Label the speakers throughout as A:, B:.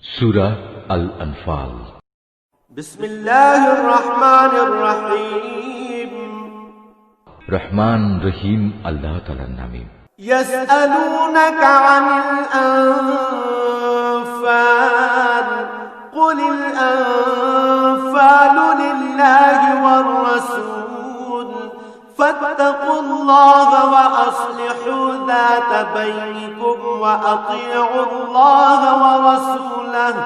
A: সূরা আল আনফাল।
B: বিসমিল্লাহির রহমানির রহিম।
A: রহমান রহিম আল্লাহ তাআলার নামে।
B: ইয়াসআলুনাকা আনিল আনফাল কুলিল আনফালু লিল্লাহি ওয়ার রাসূল ফাত্তাকুল্লাহা ওয়া আসলিহু যাতা বাইনিকুম ওয়া আতিউল্লাহা ওয়া রাসূলাহু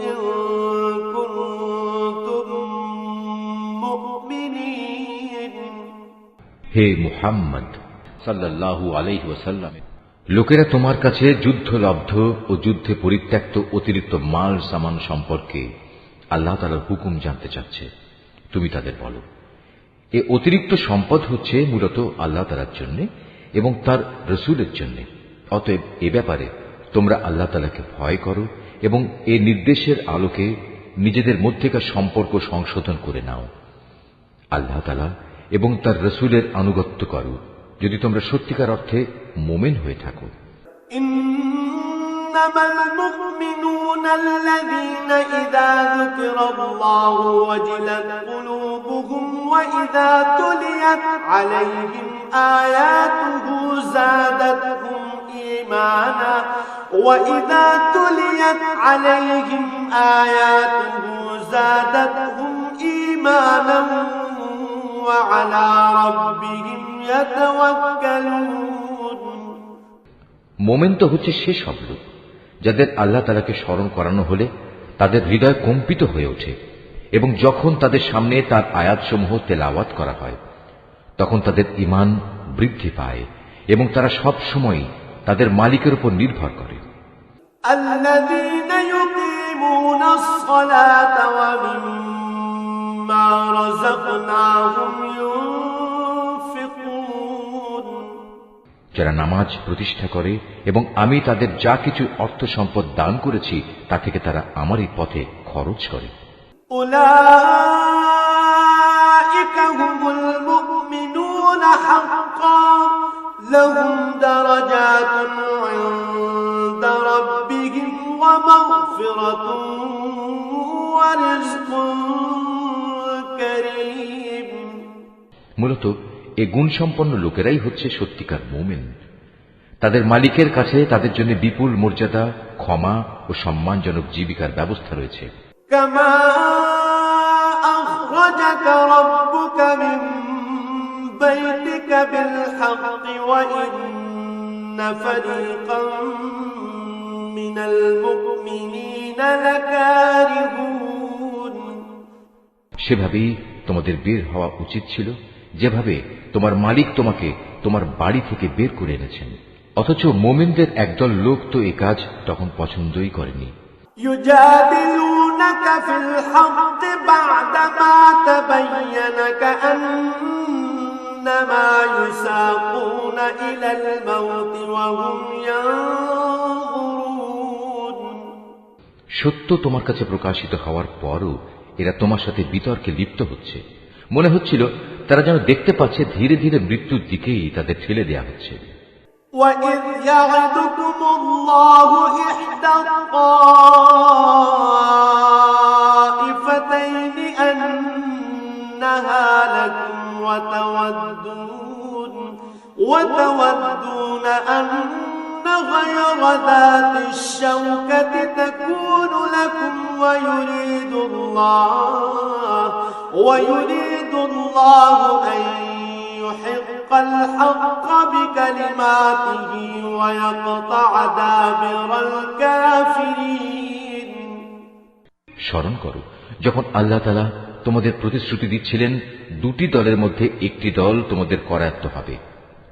B: ইন কুনতুম মুমিনিন।
A: হে মুহাম্মদ সাল্লাল্লাহু আলাইহি ওয়াসাল্লাম, লোকেরা তোমার কাছে যুদ্ধলব্ধ ও যুদ্ধে পরিত্যক্ত অতিরিক্ত মাল সামান সম্পর্কে আল্লাহ তাআলার হুকুম জানতে চাচ্ছে। তুমি তাদের বলো, এ অতিরিক্ত সম্পদ হচ্ছে মূলত আল্লাহ তাআলার জন্য এবং তার রাসূলের জন্য। অতএব এ ব্যাপারে তোমরা আল্লাহ তাআলাকে ভয় করো এবং এ নির্দেশের আলোকে নিজেদের মধ্যেকার সম্পর্ক সংশোধন করে নাও। আল্লাহ তাআলা এবং তার রাসূলের আনুগত্য করো যদি তোমরা সত্যিকার অর্থে মুমিন হয়ে থাকো।
B: ইন্নামাল মুমিনুনা আল্লাযীনা ইযা যুকিরাল্লাহু ওয়াজিলাত কুলুবুহুম ওয়া ইযা তুলিয়াত আলাইহিম আয়াতুহু যাদাতহুম ঈমানা ওয়া ইযা তুলিয়াত আলাইহিম আয়াতুহু যাদাতহুম ঈমানান ওয়া আলা রাব্বিহিম ইয়াতাওয়াক্কালুন।
A: মোমেন তো হচ্ছে সে সব লোক যাদের আল্লাহ তাআলাকে স্মরণ করানো হলে তাদের হৃদয় কম্পিত হয়ে ওঠে এবং যখন তাদের সামনে তার আয়াতসমূহ তেলাওয়াত করা হয় তখন তাদের ঈমান বৃদ্ধি পায় এবং তারা সব সময় তাদের মালিকের উপর নির্ভর করে।
B: আল্লাযীনা ইউকিমুনাস সালাতা ওয়া মিম্মা রাযাকনাহুম ইউনফিকুন।
A: যারা নামাজ প্রতিষ্ঠা করে এবং আমি তাদের যা কিছু অর্থ সম্পদ দান করেছি তা থেকে তারা আমারই পথে খরচ করে।
B: উলাইকা হুমুল মুমিনুনা হাক্কান লাহুম দারাজাতুন ইনদা রাব্বিহিম ওয়া মাগফিরাতুন ওয়া রিজকুন কারীম।
A: মূলত এ গুণসম্পন্ন লোকেরাই হচ্ছে সত্যিকার মুমিন। তাদের মালিকের কাছে তাদের জন্য বিপুল মর্যাদা, ক্ষমা ও সম্মানজনক জীবিকার ব্যবস্থা রয়েছে।
B: কামা আখরাজাকা রাব্বুকা মিন বাইতিকা বিল হাক্কি ওয়া ইন্না ফারীকাম মিনাল মুমিনিনা লাকারিহুন।
A: সেভাবেই তোমাদের বের হওয়া উচিত ছিল যেভাবে তোমার মালিক তোমাকে তোমার বাড়ি থেকে বের করে এনেছেন। অথচ মুমিনদের একদল লোক তো এ কাজ তখন পছন্দই করেনি।
B: ইউজাদিলুনাকা ফিল হাক্কি বা'দামা তাবায়্যানা কাআন্নামা ইউসাকুনা ইলাল মাউতি ওয়া হুম ইয়ানজুরুন।
A: সত্য তোমার কাছে প্রকাশিত হওয়ার পরও এরা তোমার সাথে বিতর্কে লিপ্ত হচ্ছে। মনে হচ্ছিল তারা যেন দেখতে পাচ্ছে ধীরে ধীরে মৃত্যুর দিকেই তাদের ঠেলে দেয়া হচ্ছে।
B: وَإِذْ يَعِدُكُمُ اللَّهُ إِحْدَى الطَّائِفَتَيْنِ أَنَّهَا لَكُمْ وَتَوَدُّونَ أَنَّ غَيْرَ ذَاتِ الشَّوْكَةِ تَكُونُ لَكُمْ وَيُرِيدُ اللَّهُ أَن يُحِقَّ الْحَقَّ بِكَلِمَاتِهِ وَيَقْطَعَ دَابِرَ الْكَافِرِينَ।
A: স্মরণ করো যখন আল্লাহ তাআলা তোমাদের প্রতিশ্রুতি দিচ্ছিলেন দুটি দলের মধ্যে একটি দল তোমাদের করায়ত্ত হবে।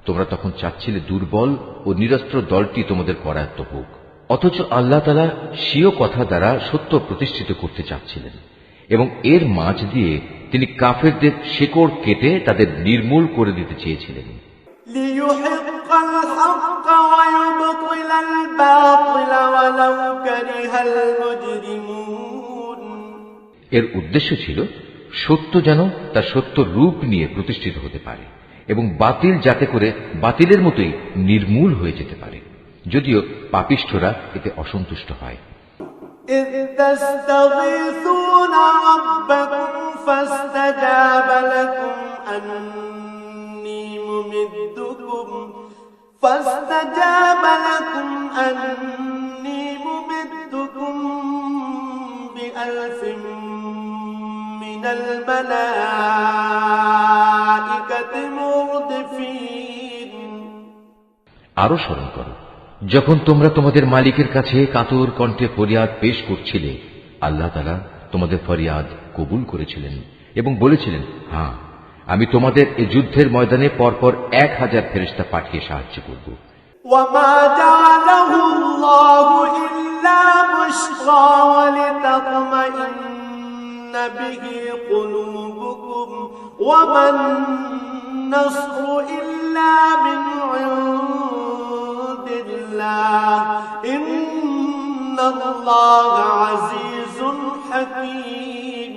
A: তোমরা তখন চাচ্ছিলে দুর্বল ও নিরস্ত্র দলটি তোমাদের করায়ত্ত হোক। অথচ আল্লাহ তাআলা স্বীয় কথা দ্বারা সত্য প্রতিষ্ঠিত করতে চাচ্ছিলেন এবং এর মাঝ দিয়ে তিনি কাফেরদের শেকড় কেটে তাদের নির্মূল করে দিতে চেয়েছিলেন।
B: لِيُحِقَّ الْحَقَّ وَيُبْطِلَ الْبَاطِلَ وَلَوْ كَرِهَ الْمُجْرِمُونَ।
A: এর উদ্দেশ্য ছিল সত্য যেন তার সত্য রূপ নিয়ে প্রতিষ্ঠিত হতে পারে এবং বাতিল যাতে করে বাতিলের মতোই নির্মূল হয়ে যেতে পারে, যদিও পাপিষ্ঠরা এতে অসন্তুষ্ট হয়।
B: إذ تستغيثون ربكم فاستجاب لكم أني ممدكم بألف من الملائكة مردفين।
A: আরো স্মরণ করো, যখন তোমরা তোমাদের মালিকের কাছে কাতর কণ্ঠে ফরিয়াদ পেশ করছিলে, আল্লাহ তাআলা তোমাদের ফরিয়াদ কবুল করেছিলেন এবং বলেছিলেন, হ্যাঁ, আমি তোমাদের এই যুদ্ধের ময়দানে পরপর 1000 ফেরেশতা পাঠিয়ে সাহায্য করব।
B: وما جعله الله إلا بشرى ولتطمئن به قلوبكم وما النصر إلا من عند الله إن الله عزيز حكيم।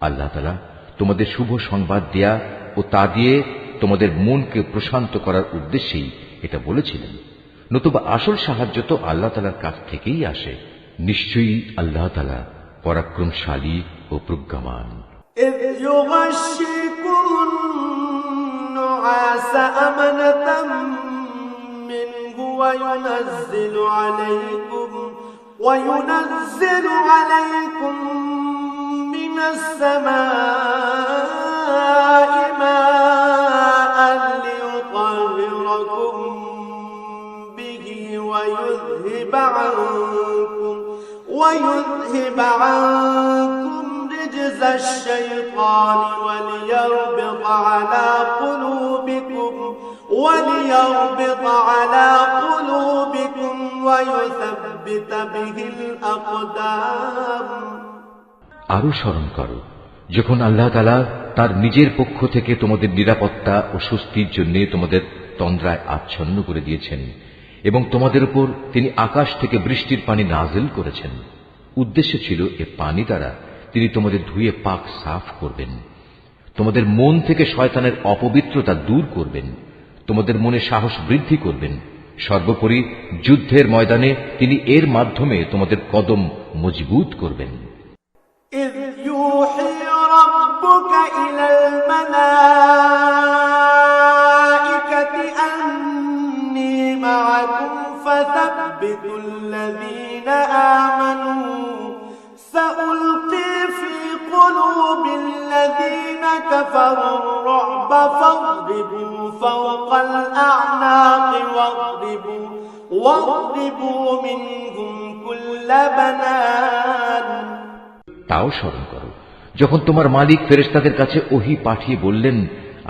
A: আল্লাহ তাআলা তোমাদের শুভ সংবাদ দেয়া ও তা দিয়ে তোমাদের মনকে প্রশান্ত করার উদ্দেশ্যেই এটা বলেছিলেন, নতুবা আসল সাহায্য তো আল্লাহ তাআলার কাছ থেকেই আসে। নিশ্চয়ই আল্লাহ তাআলা পরাক্রমশালী ও প্রজ্ঞামান।
B: إذ يغشيكم النعاس أمنة منه وينزل عليكم من السماء ماء ليطهركم به ويذهب عنكم رجز الشيطان وليربط على قلوبكم ويثبت به الأقدام।
A: আরো স্মরণ করো, যখন আল্লাহ তাআলা তার নিজের পক্ষ থেকে তোমাদের নিরাপত্তা ও স্বস্তির জন্য তোমাদের তন্দ্রায় আচ্ছন্ন করে দিয়েছেন এবং তোমাদের উপর তিনি আকাশ থেকে বৃষ্টির পানি নাজিল করেছেন। উদ্দেশ্য ছিল এ পানি দ্বারা তিনি তোমাদের ধুয়ে পাক সাফ করবেন, তোমাদের মন থেকে শয়তানের অপবিত্রতা দূর করবেন, তোমাদের মনে সাহস বৃদ্ধি করবেন। সর্বোপরি যুদ্ধের ময়দানে তিনি এর মাধ্যমে তোমাদের কদম মজবুত করবেন।
B: إذ يوحي ربك إلى الملائكة أني معكم فثبتوا الذين آمنوا سألقي في قلوب الذين كفروا الرعب فاضربوا فوق الأعناق واضربوا منهم كل بنان।
A: তাও স্মরণ করো, যখন তোমার মালিক ফেরেশতাদের কাছে ওহী পাঠিয়ে বললেন,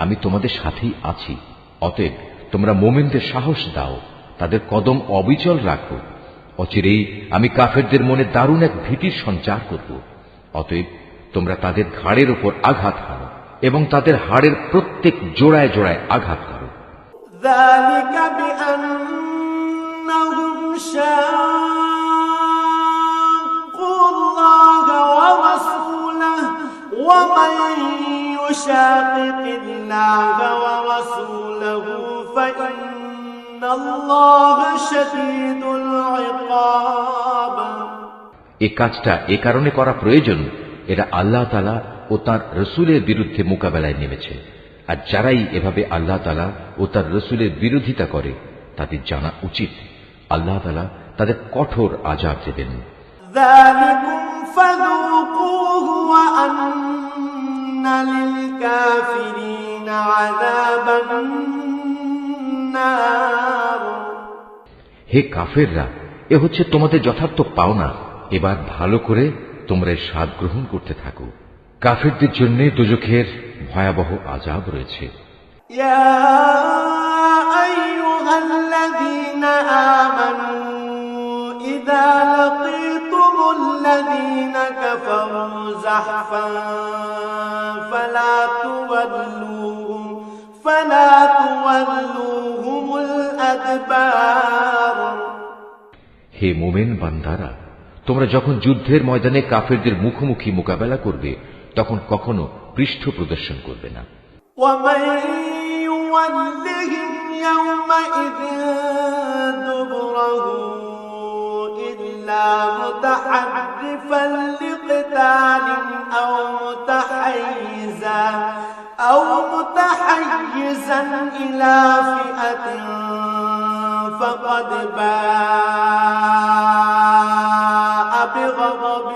A: আমি তোমাদের সাথেই আছি, অতএব তোমরা মুমিনদের সাহস দাও, তাদের কদম অবিচল রাখো। অচিরেই আমি কাফেরদের মনে দারুণ এক ভীতির সঞ্চার করব। অতএব তোমরা তাদের ঘাড়ের উপর আঘাত হানো এবং তাদের হাড়ের প্রত্যেক জোড়ায় জোড়ায় আঘাত করো।
B: ذلك بأنهم شاقوا الله ورسوله ومن يشاقق الله ورسوله فإن الله شديد العقاب।
A: এই কাজটা এ কারণে করা প্রয়োজন, এরা আল্লাহ তাআলা ও তার রসুলের বিরুদ্ধে মোকাবেলায় নেমেছে, আর যারাই এভাবে আল্লাহ তাআলা ও তার রসুলের বিরোধিতা করে তাদের জানা উচিত আল্লাহ তাআলা তাদের কঠোর আযাব দেবেন।
B: ذلكم فذوقوه وأن للكافرين عذاب النار।
A: হে কাফেররা, এ হচ্ছে তোমাদের যথার্থ পাওনা, এবার ভালো করে তোমরা এর স্বাদ গ্রহণ করতে থাকো। কাফেরদের জন্য দোজখের ভয়াবহ আযাব রয়েছে।
B: ইয়া আইয়ুহাল্লাযীনা আমানু ইযা লাকীতুমুল্লাযীনা কাফারু যাহফান ফালা তুওয়াল্লুহুমুল আদবার।
A: হে মুমিন বান্দারা, তোমরা যখন যুদ্ধের ময়দানে কাফেরদের মুখোমুখি মোকাবেলা করবে তখন কখনো পৃষ্ঠ প্রদর্শন করবে না।
B: ومن يولهم يومئذ دبره إلا متحرفا لقتال أو متحيزا إلى فئة فقد باء بغضب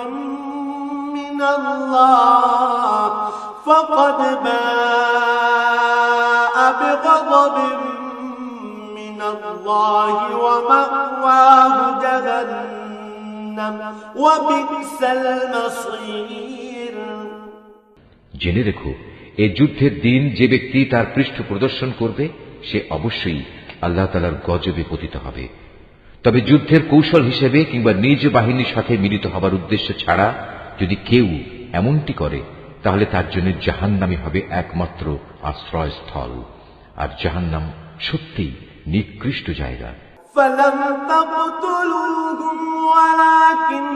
B: من الله ومأواه جهنم وبئس المصير।
A: জেনে রেখো, এই যুদ্ধের দিন যে ব্যক্তি তার পৃষ্ঠ প্রদর্শন করবে সে অবশ্যই আল্লাহ তাআলার গজবে পতিত হবে। তবে যুদ্ধের কৌশল হিসেবে কিংবা নিজ বাহিনীর সাথে মিলিত হবার উদ্দেশ্য ছাড়া যদি কেউ এমনটি করে তাহলে তার জন্য জাহান্নামই হবে একমাত্র আশ্রয়স্থল, আর জাহান্নাম সত্যিই নিকৃষ্ট জায়গা।
B: فلم تقتلوهم ولكن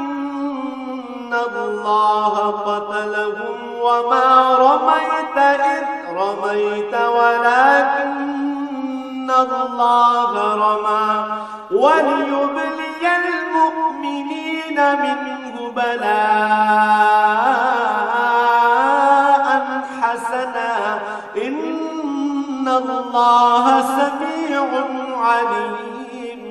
B: الله قتلهم وما رميت إذ رميت ولكن الله رمى وليبلي المؤمنين منه بلاء حسنا إن الله سميع عليم।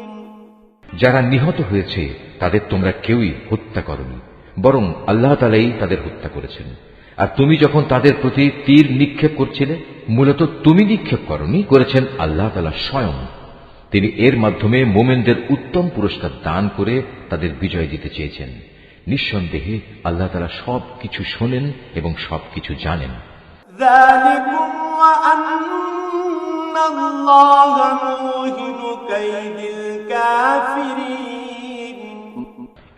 A: যারা নিহত হয়েছে তাদের তোমরা কেউই হত্যা করনি, বরং আল্লাহ তাআলাই তাদের হত্যা করেছেন। আর তুমি যখন তাদের প্রতি তীর নিক্ষেপ করছিলে, মূলত তুমি নিক্ষেপ করনি, করেছেন আল্লাহ তাআলা স্বয়ং। তিনি এর মাধ্যমে মুমিনদের উত্তম পুরস্কার দান করে তাদের বিজয় দিতে চেয়েছেন। নিঃসন্দেহে আল্লাহ তাআলা সবকিছু শোনেন এবং সবকিছু জানেন।
B: ذلكم وأن الله موهن كيد الكافرين।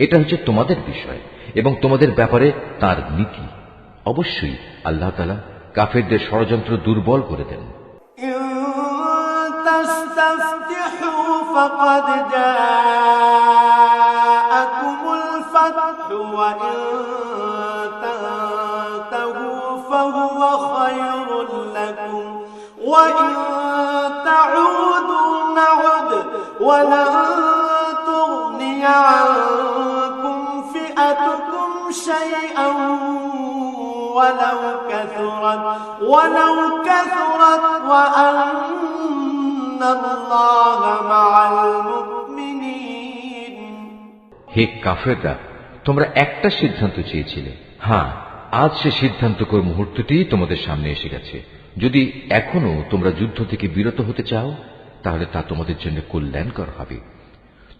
A: এটা হচ্ছে তোমাদের বিষয় এবং তোমাদের ব্যাপারে তার নীতি। অবশ্যই আল্লাহ তাআলা কাফেরদের ষড়যন্ত্র দুর্বল করে দেন।
B: إن تستفتحوا فقد جاءكم الفتح وإن تنتهوا فهو خير لكم وإن تعودوا نعد ولن تغني عنكم فئتكم شيئا ولو كثرت وأن الله مع المؤمنين।
A: হে কাফেররা, তোমরা একটা সিদ্ধান্ত চেয়েছিলে, হ্যাঁ আজ সে সিদ্ধান্তকর মুহূর্তটি তোমাদের সামনে এসে গেছে। যদি এখনো তোমরা যুদ্ধ থেকে বিরত হতে চাও তাহলে তা তোমাদের জন্য কল্যাণকর হবে।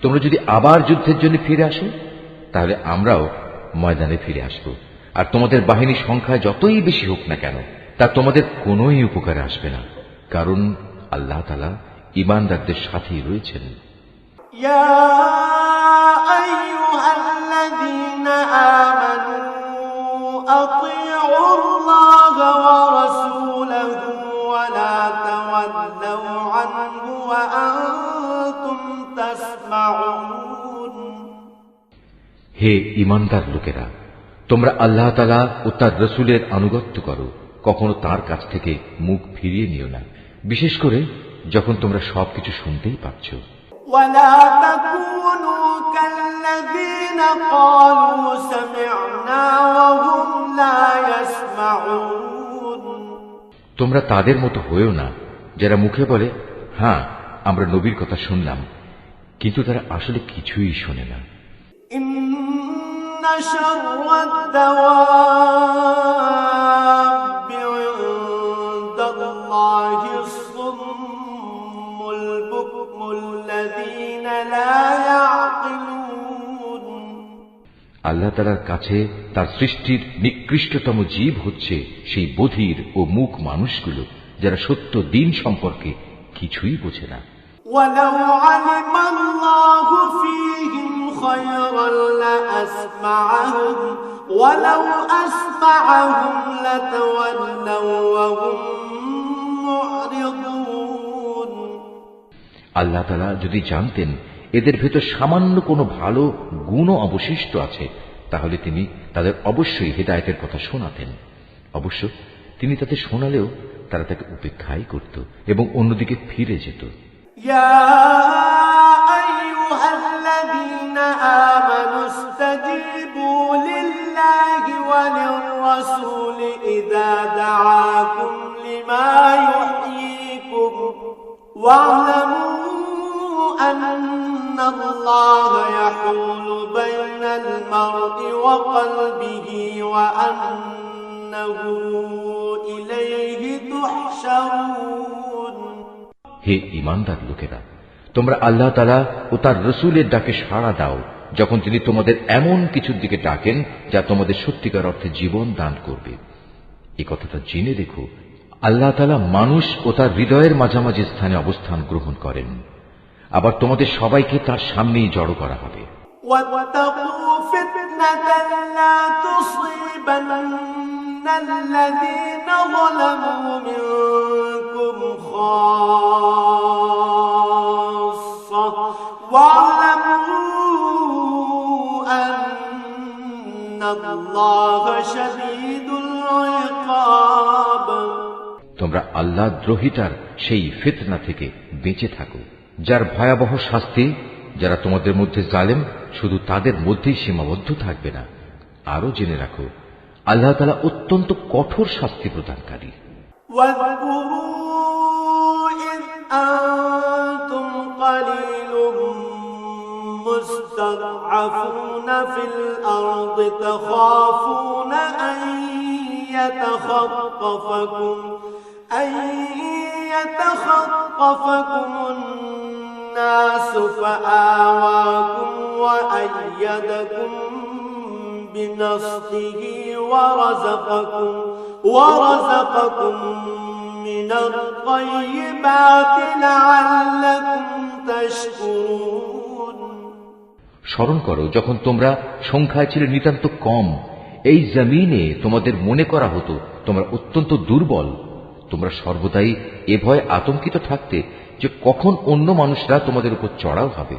A: তোমরা যদি আবার যুদ্ধের জন্য ফিরে আসো তাহলে আমরাও ময়দানে ফিরে আসব, আর তোমাদের বাহিনী সংখ্যা যতই বেশি হোক না কেন তা তোমাদের কোনোই উপকারে আসবে না, কারণ আল্লাহ তাআলা ঈমানদারদের সাথেই রয়েছেন।
B: ইয়া আইয়ুহাল্লাযীনা আমানু আতিউল্লাহ ওয়া রাসূলাহু ওয়া লা তাওয়াল্লাউ আনহু ওয়া আনতুম তাসমাউন।
A: হে ঈমানদার লোকেরা, তোমরা আল্লাহ তাআলা ও তার রাসূলের আনুগত্য করো, কখনো তার কাছ থেকে মুখ ফিরিয়ে নিও না, বিশেষ করে যখন তোমরা সবকিছু শুনতেই পাচ্ছ।
B: ولا تكونوا كالذين قالوا سمعنا وهم لا يسمعون।
A: তোমরা তাদের মতো হয়েও না যারা মুখে বলে হ্যাঁ আমরা নবীর কথা শুনলাম, কিন্তু তারা আসলে কিছুই শোনে না।
B: إن شر الدواب عند الله الصم البكم الذين لا يعقلون।
A: আল্লাহ তাআলার কাছে তার সৃষ্টির নিকৃষ্টতম জীব হচ্ছে সেই বধির ও মূক মানুষগুলো যারা সত্য দিন সম্পর্কে কিছুই বোঝে না।
B: ولو علم الله فيهم خيرا لأسمعهم ولو أسمعهم لتولوا وهم معرضون।
A: আল্লাহ তাআলা যদি জানতেন এদের ভেতর সামান্য কোনো ভালো গুণও অবশিষ্ট আছে তাহলে তিনি তাদের অবশ্যই হিদায়াতের কথা শোনাতেন। অবশ্য তিনি তাদের শোনালেও তারা তাকে উপেক্ষাই করত এবং অন্যদিকে ফিরে যেত।
B: يا أيها الذين آمنوا استجيبوا لله وللرسول إذا دعاكم لما يحييكم واعلموا أن الله يحول بين المرء وقلبه وأنه إليه تحشرون।
A: হে ঈমানদার লোকেরা, তোমরা আল্লাহ তাআলা ও তার রাসূলের ডাকে সাড়া দাও যখন তিনি তোমাদের এমন কিছুর দিকে ডাকেন যা তোমাদের সত্যিকার অর্থে জীবন দান করবে। এই কথাটা জেনে দেখো, আল্লাহ তাআলা মানুষ ও তার হৃদয়ের মাঝামাঝি স্থানে অবস্থান গ্রহণ করেন। আবার তোমাদের সবাইকে তার সামনেই জড়ো করা হবে।
B: واتقوا فتنة لا تصيبن الذين ظلموا منكم خاصة واعلموا أن الله شديد العقاب।
A: তোমরা আল্লাহ দ্রোহিতার সেই ফিতনা থেকে বেঁচে থাকো, যার ভয়াবহ শাস্তি যারা তোমাদের মধ্যে জালেম শুধু তাদের মধ্যেই সীমাবদ্ধ থাকবে না। আরো জেনে রাখো, আল্লাহ তাআলা অত্যন্ত কঠোর শাস্তি প্রদানকারী।
B: واذكروا إذ أنتم قليل مستضعفون في الأرض تخافون أن يتخطفكم الناس فآواكم وأيدكم بنصره ورزقكم من الطيبات لعلكم تشكرون।
A: স্মরণ করো যখন তোমরা সংখ্যায় ছিলে নিতান্ত কম, এই জমিনে তোমাদের মনে করা হতো তোমরা অত্যন্ত দুর্বল। তোমরা সর্বদাই এ ভয়ে আতঙ্কিত থাকতে যে কখন অন্য মানুষরা তোমাদের উপর চড়াও হবে।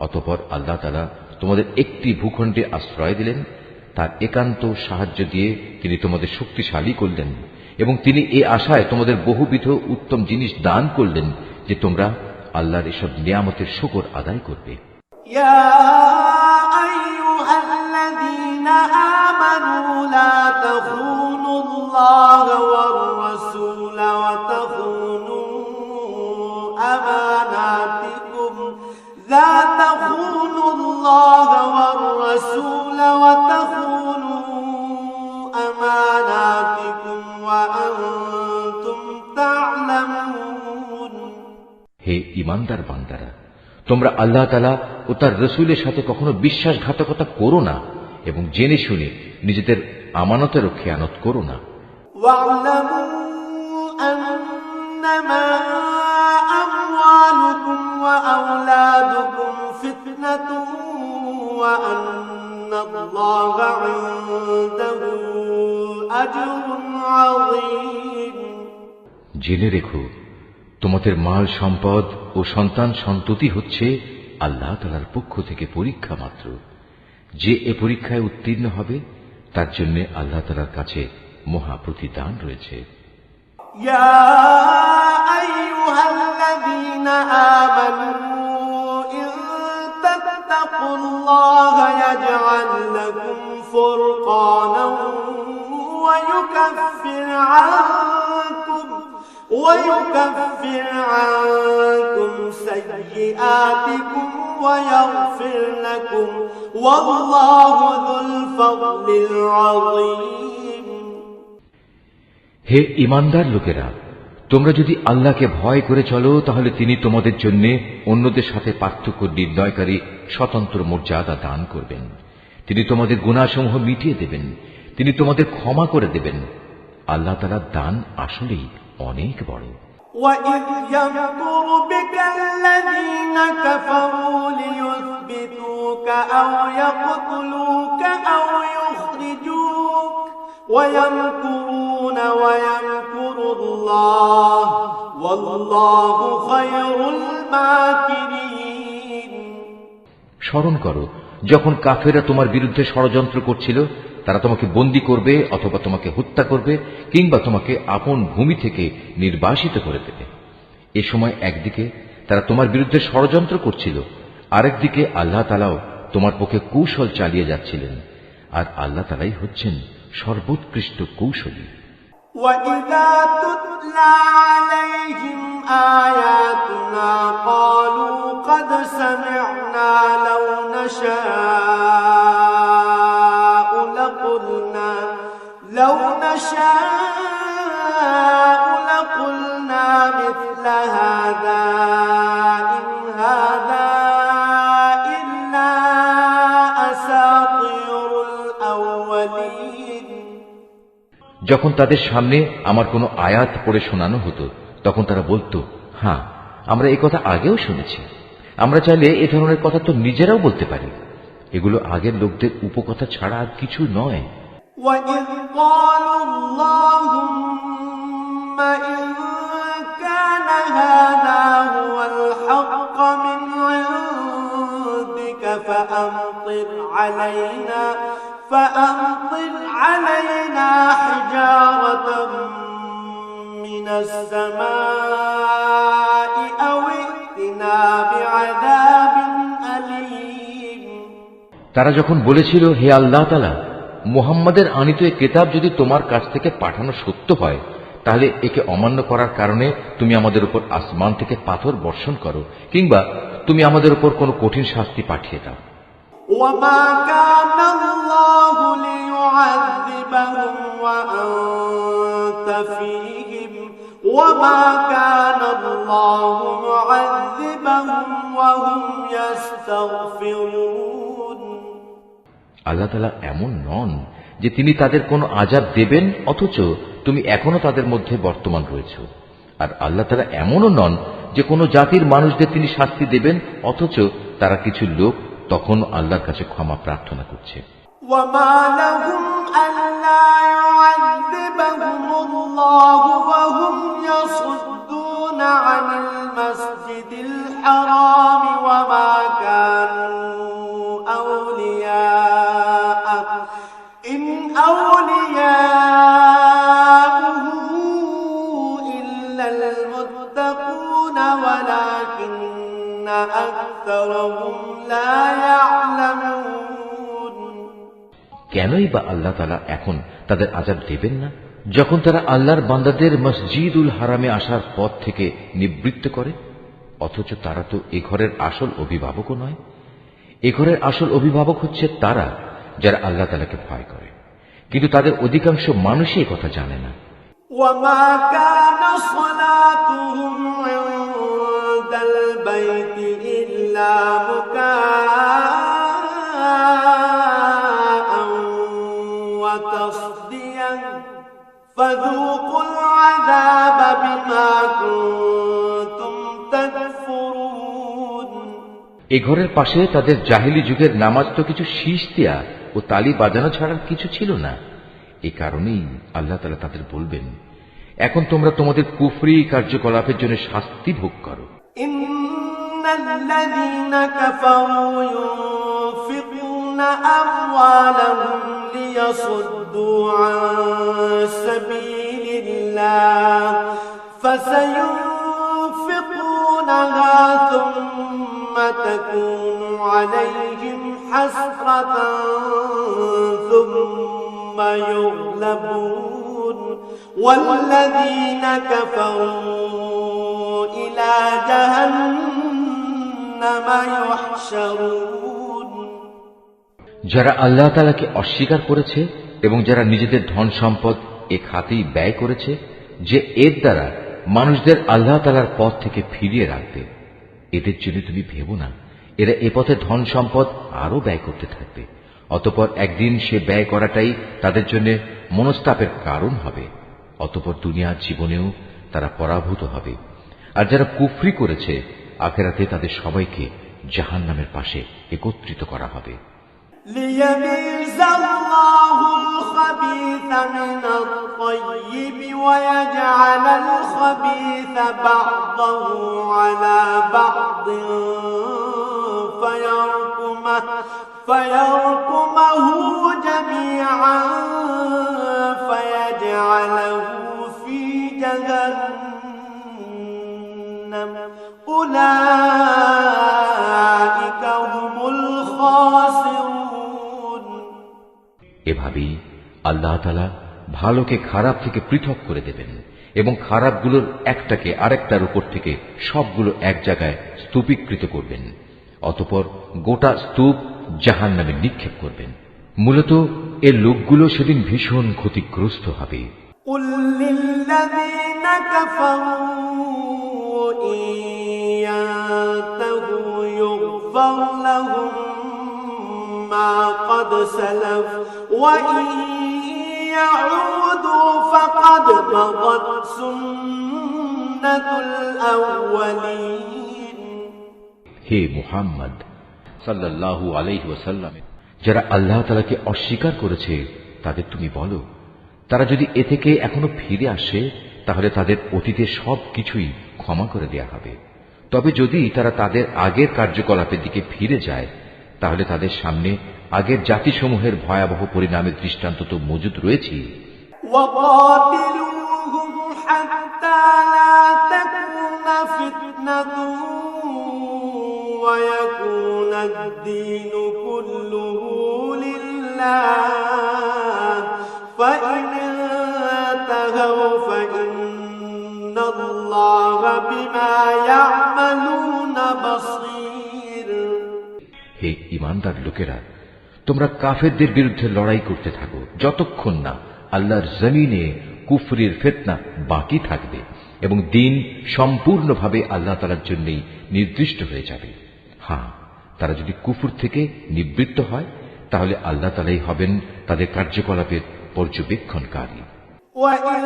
A: অতঃপর আল্লাহ তাআলা তোমাদের একটি ভূখণ্ডে আশ্রয় দিলেন, তার একান্ত সাহায্য দিয়ে তিনি তোমাদের শক্তিশালী করলেন এবং তিনি এ আশায় তোমাদের বহুবিধ উত্তম জিনিস দান করলেন যে তোমরা আল্লাহর এসব নিয়ামতের শুকর আদায় করবে।
B: يا أيها الذين آمنوا لا تخونوا الله والرسول وتخونوا أماناتكم وأنتم تعلمون।
A: হে ঈমানদার বান্দারা, তোমরা আল্লাহ তাআলা ও তার রাসূলের সাথে কখনো বিশ্বাসঘাতকতা করো না এবং জেনে শুনে নিজেদের আমানতের খেয়ানত করো না।
B: واعلموا أنما أموالكم وأولادكم فتنة وأن الله عنده أجر عظيم।
A: জেনে রেখো, তোমাদের মাল সম্পদ ও সন্তান সন্ততি হচ্ছে আল্লাহ তাআলার পক্ষ থেকে পরীক্ষা মাত্র। যে এ পরীক্ষায় উত্তীর্ণ হবে তার জন্য আল্লাহ তাআলার কাছে মহা প্রতিদান রয়েছে।
B: يا أيها الذين آمنوا إن تتقوا الله يجعل لكم فرقانا ويكفر عنكم سيئاتكم ويغفر لكم والله ذو الفضل العظيم।
A: হে ঈমানদার লোকেরা, তোমরা যদি আল্লাহকে ভয় করে চলো তাহলে তিনি তোমাদের জন্য অন্যদের সাথে পার্থক্য নির্ণয়কারী স্বতন্ত্র মর্যাদা দান করবেন। তিনি তোমাদের গুনাহসমূহ মিটিয়ে দেবেন, তিনি তোমাদের ক্ষমা করে দেবেন। আল্লাহ তাআলার দান আসলেই অনেক বড়।
B: وَإِذْ يَمْكُرُ بِكَ الَّذِينَ كَفَرُوا لِيُثْبِتُوكَ أَوْ يَقْتُلُوكَ أَوْ يُخْرِجُوكَ وَيَمْكُرُونَ وَيَمْكُرُ اللَّهُ وَاللَّهُ خَيْرُ الْمَاكِرِينَ।
A: স্মরণ করো যখন কাফেররা তোমার বিরুদ্ধে ষড়যন্ত্র করছিল, তারা তোমাকে বন্দী করবে অথবা তোমাকে হত্যা করবে কিংবা তোমাকে আপন ভূমি থেকে নির্বাসিত করে দেবে। এ সময় একদিকে তারা তোমার বিরুদ্ধে ষড়যন্ত্র করছিল, আরেকদিকে আল্লাহ তাআলাও তোমার পক্ষে কৌশল চালিয়ে যাচ্ছিলেন, আর আল্লাহ তাআলাই হচ্ছেন সর্বোৎকৃষ্ট কৌশলী।
B: وَإِذَا تُتْلَى عَلَيْهِمْ آيَاتُنَا قَالُوا قَدْ سَمِعْنَا لَوْ نَشَاءُ لَقُلْنَا مِثْلَ هَذَا إِنْ هَذَا إِلَّا أَسَاطِيرُ الْأَوَّلِينَ।
A: যখন তাদের সামনে আমার কোনো আয়াত পড়ে শোনানো হতো তখন তারা বলতো, হ্যাঁ, আমরা এই কথা আগেও শুনেছি, আমরা চাইলে এ ধরনের কথা তো নিজেরাও বলতে পারি। এগুলো আগের লোকদের উপকথা ছাড়া আর কিছু নয়।
B: وَإِذْ قَالُوا اللَّهُمَّ إِن كَانَ هَذَا هُوَ الْحَقَّ مِنْ عِندِكَ فَأَمْطِرْ عَلَيْنَا حِجَارَةً مِنَ السَّمَاءِ أَوْ ائْتِنَا بِعَذَابٍ أَلِيمٍ।
A: তারা যখন বলেছিল, হে আল্লাহ তাআলা, মুহাম্মাদের আনিত এই কিতাব যদি তোমার কাছ থেকে পাঠানো সত্য হয়, তাহলে একে অমান্য করার কারণে তুমি আমাদের উপর আসমান থেকে পাথর বর্ষণ করো, কিংবা তুমি আমাদের উপর কোনো কঠিন শাস্তি পাঠিয়ে দাও।
B: وَمَا كَانَ اللَّهُ لِيُعَذِّبَهُمْ وَأَنْتَ فِيهِمْ وَمَا كَانَ اللَّهُ مُعَذِّبَهُمْ وَهُمْ يَسْتَغْفِرُونَ।
A: আল্লাহ তাআলা এমন নন যে তিনি তাদের কোনো আযাব দেবেন অথচ তুমি এখনো তাদের মধ্যে বর্তমান রয়েছো, আর আল্লাহ তাআলা এমনও নন যে কোনো জাতির মানুষদের তিনি শাস্তি দেবেন অথচ তারা কিছু লোক তখন আল্লাহর কাছে ক্ষমা প্রার্থনা করছে।
B: وَمَا لَهُمْ أَلَّا يُعَذِّبَهُمُ اللَّهُ وَهُمْ يَصُدُّونَ عَنِ الْمَسْجِدِ الْحَرَامِ وَمَا كَانُوا أَوْلِيَاءَهُ إِنْ أَوْلِيَاؤُهُ إِلَّا الْمُتَّقُونَ وَلَكِنَّ أَكْثَرَهُمْ لا يعلمون।
A: কেনই বা আল্লাহ তাআলা এখন তাদের আযাব দেবেন না, যখন তারা আল্লাহর বান্দাদের মসজিদুল হারামে আসার পথ থেকে নিবৃত্ত করে? অথচ তারা তো এ ঘরের আসল অভিভাবকও নয়। এ ঘরের আসল অভিভাবক হচ্ছে তারা যারা আল্লাহ তাআলাকে ভয় করে, কিন্তু তাদের অধিকাংশ মানুষই এ কথা জানে না।
B: وَمَا كَانَ صَلَاتُهُمْ عِندَ الْبَيْتِ إِلَّا مُكَاءً وَتَصْدِيًا فَذُوقُوا الْعَذَابَ بِمَا كُنتُمْ تَكْفُرُونَ।
A: এ ঘরের পাশে তাদের জাহিলি যুগের নামাজ তো কিছু শীষ দেয়া ও তালি বাজানো ছাড়ার কিছু ছিল না। এ কারণেই আল্লাহ তাআলা তাদের বলবেন, এখন তোমরা তোমাদের কুফরি কার্যকলাপের জন্য শাস্তি ভোগ করো।
B: ইন্নাল্লাযীনা কাফারু ইউনফিকুনা আমওয়ালাহুম লিয়াসুদ্দু আন সাবিলিল্লাহ ফাসায়ুনফিকুনাহা থুম্মা তাকুনু আলাইহিম হাসরাতান থুম্মা يغلبون والذين كفروا إلى جهنم يحشرون।
A: যারা আল্লাহ তাআলাকে অস্বীকার করেছে এবং যারা নিজেদের ধন সম্পদ এ খাতেই ব্যয় করেছে, যে এর দ্বারা মানুষদের আল্লাহ তাআলার পথ থেকে ফিরিয়ে রাখবে, এদের জন্য তুমি ভেবো না এরা এ পথে ধন সম্পদ আরো ব্যয় করতে থাকবে, অতঃপর একদিন সে ব্যয় করাটাই তাদের জন্য মনস্তাপের কারণ হবে, অতঃপর দুনিয়ার জীবনেও তারা পরাভূত হবে। আর যারা কুফরি করেছে, আখিরাতে তাদের সবাইকে জাহান্নামের পাশে একত্রিত করা হবে।
B: ليميز الله الخبيث من الطيب ويجعل الخبيث بعضه على بعض فيركمه جميعا أولئك هم الخاسرون
A: এভাবেই আল্লাহ তাআলা ভালোকে খারাপ থেকে পৃথক করে দেবেন এবং খারাপগুলোর একটাকে আরেকটার উপর থেকে সবগুলো এক জায়গায় স্তূপীকৃত করবেন। অতঃপর গোটা স্তূপ জাহান্নামে নিক্ষেপ করবেন। মূলত এর লোকগুলো সেদিন ভীষণ ক্ষতিগ্রস্ত হবে।
B: قل للذين كفروا إن ينتهوا يغفر لهم ما قد سلف وإن يعودوا فقد مضت سنة الأولين
A: হে মুহাম্মদ সাল্লাল্লাহু আলাইহি ওয়াসাল্লাম, যারা আল্লাহ তাআলাকে অস্বীকার করেছে তাদের তুমি বলো, তারা যদি এ থেকে এখনো ফিরে আসে তাহলে তাদের অতীতের সব কিছুই ক্ষমা করে দেয়া হবে। তবে যদি তারা তাদের আগের কার্যকলাপের দিকে ফিরে যায় তাহলে তাদের সামনে আগের জাতিসমূহের ভয়াবহ পরিণামের দৃষ্টান্ত তো মজুদ রয়েছে।
B: وقاتلوهم حتى لا تكون فتنة ويكون الدين كله لله فإن انتهوا فإن الله بما يعملون بصير
A: হে ঈমানদার লোকেরা, তোমরা কাফেরদের বিরুদ্ধে লড়াই করতে থাকো যতক্ষণ না আল্লাহর জমিনে কুফরির ফিতনা বাকি থাকবে এবং দ্বীন সম্পূর্ণভাবে আল্লাহ তাআলার জন্যই নির্দিষ্ট হয়ে যাবে। হ্যাঁ, তারা যদি কুফর থেকে নিবৃত্ত হয় তাহলে আল্লাহ তাআলাই হবেন তাদের কার্যকলাপের পর্যবেক্ষণকারী।
B: وَإِن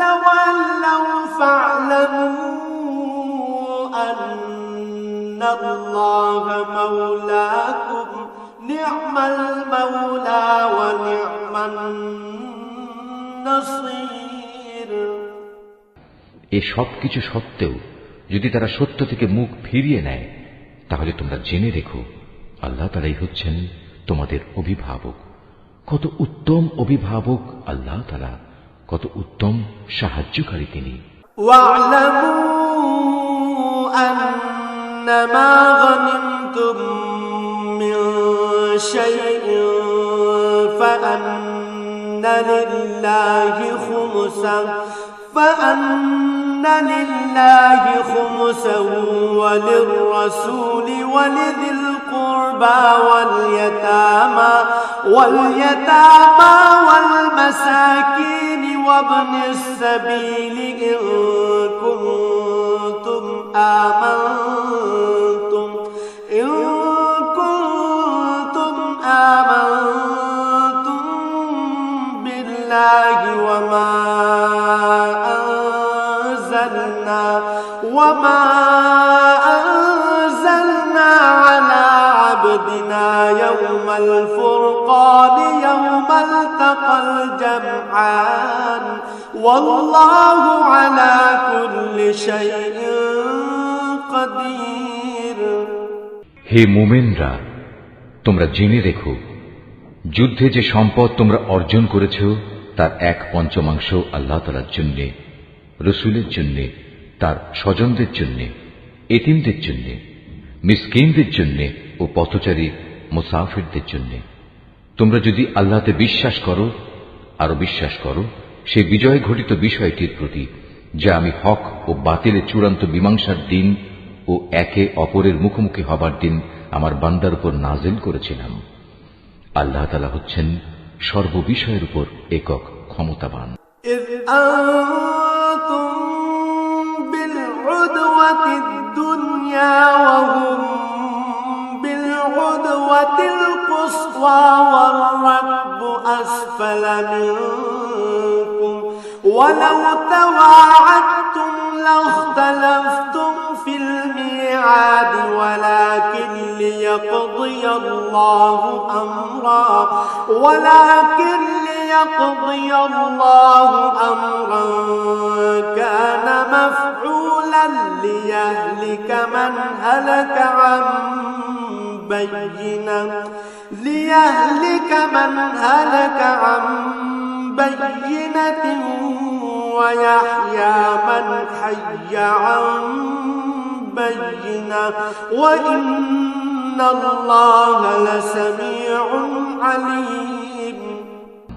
B: تَوَلَّوْا فَاعْلَمُوا أَنَّ اللَّهَ مَوْلَاكُمْ نِعْمَ الْمَوْلَى وَنِعْمَ النَّصِيرُ
A: এ সব কিছু সত্ত্বেও যদি তারা সত্য থেকে মুখ ফিরিয়ে নেয় তাহলে তোমরা জেনে রেখো আল্লাহ তাআলাই হচ্ছেন তোমাদের অভিভাবক। কত উত্তম অভিভাবক আল্লাহ তাআলা, কত উত্তম সাহায্যকারী তিনি।
B: وَاعْلَمُوا أَنَّمَا غَنِمْتُم مِّن شَيْءٍ فَأَنَّ لِلَّهِ خُمُسَهُ وَلِلرَّسُولِ وَلِذِي الْقُرْبَى وَالْيَتَامَى وَالْمَسَاكِينِ وَابْنِ السَّبِيلِ إِن كُنتُمْ آمنتم بِاللَّهِ وما أنزلنا على عبدنا يوم الفرقان يوم التقى الجمعان والله على كل شيء قدير
A: হে মুমিনরা, তোমরা জেনে রেখো যুদ্ধে যে সম্পদ তোমরা অর্জন করেছ তার 1/5 আল্লাহ তাআলার জন্য, রাসূলের জন্য, তার স্বজনদের জন্য, এতিমদের জন্য, মিসকিনদের জন্য ও পথচারী মুসাফিরদের জন্য। তোমরা যদি আল্লাহতে বিশ্বাস করো, আরো বিশ্বাস করো সেই বিজয় ঘটিত বিষয়টির প্রতি যা আমি হক ও বাতিলের চূড়ান্ত মীমাংসার দিন ও একে অপরের মুখোমুখি হবার দিন আমার বান্দার উপর নাযিল করেছিলাম। আল্লাহ তাআলা হচ্ছেন সর্ববিষয়ের উপর একক ক্ষমতাবান।
B: بالعدوة الدنيا وهم بالعدوة القصوى والركب أسفل منكم ولو تواعدتم لاختلفتم في الميعاد ولكن ليقضي الله أمرا كان مفعولا ليهلك من هلك عن بينة ويحيى من حي عن بينة وإن الله لسميع عليم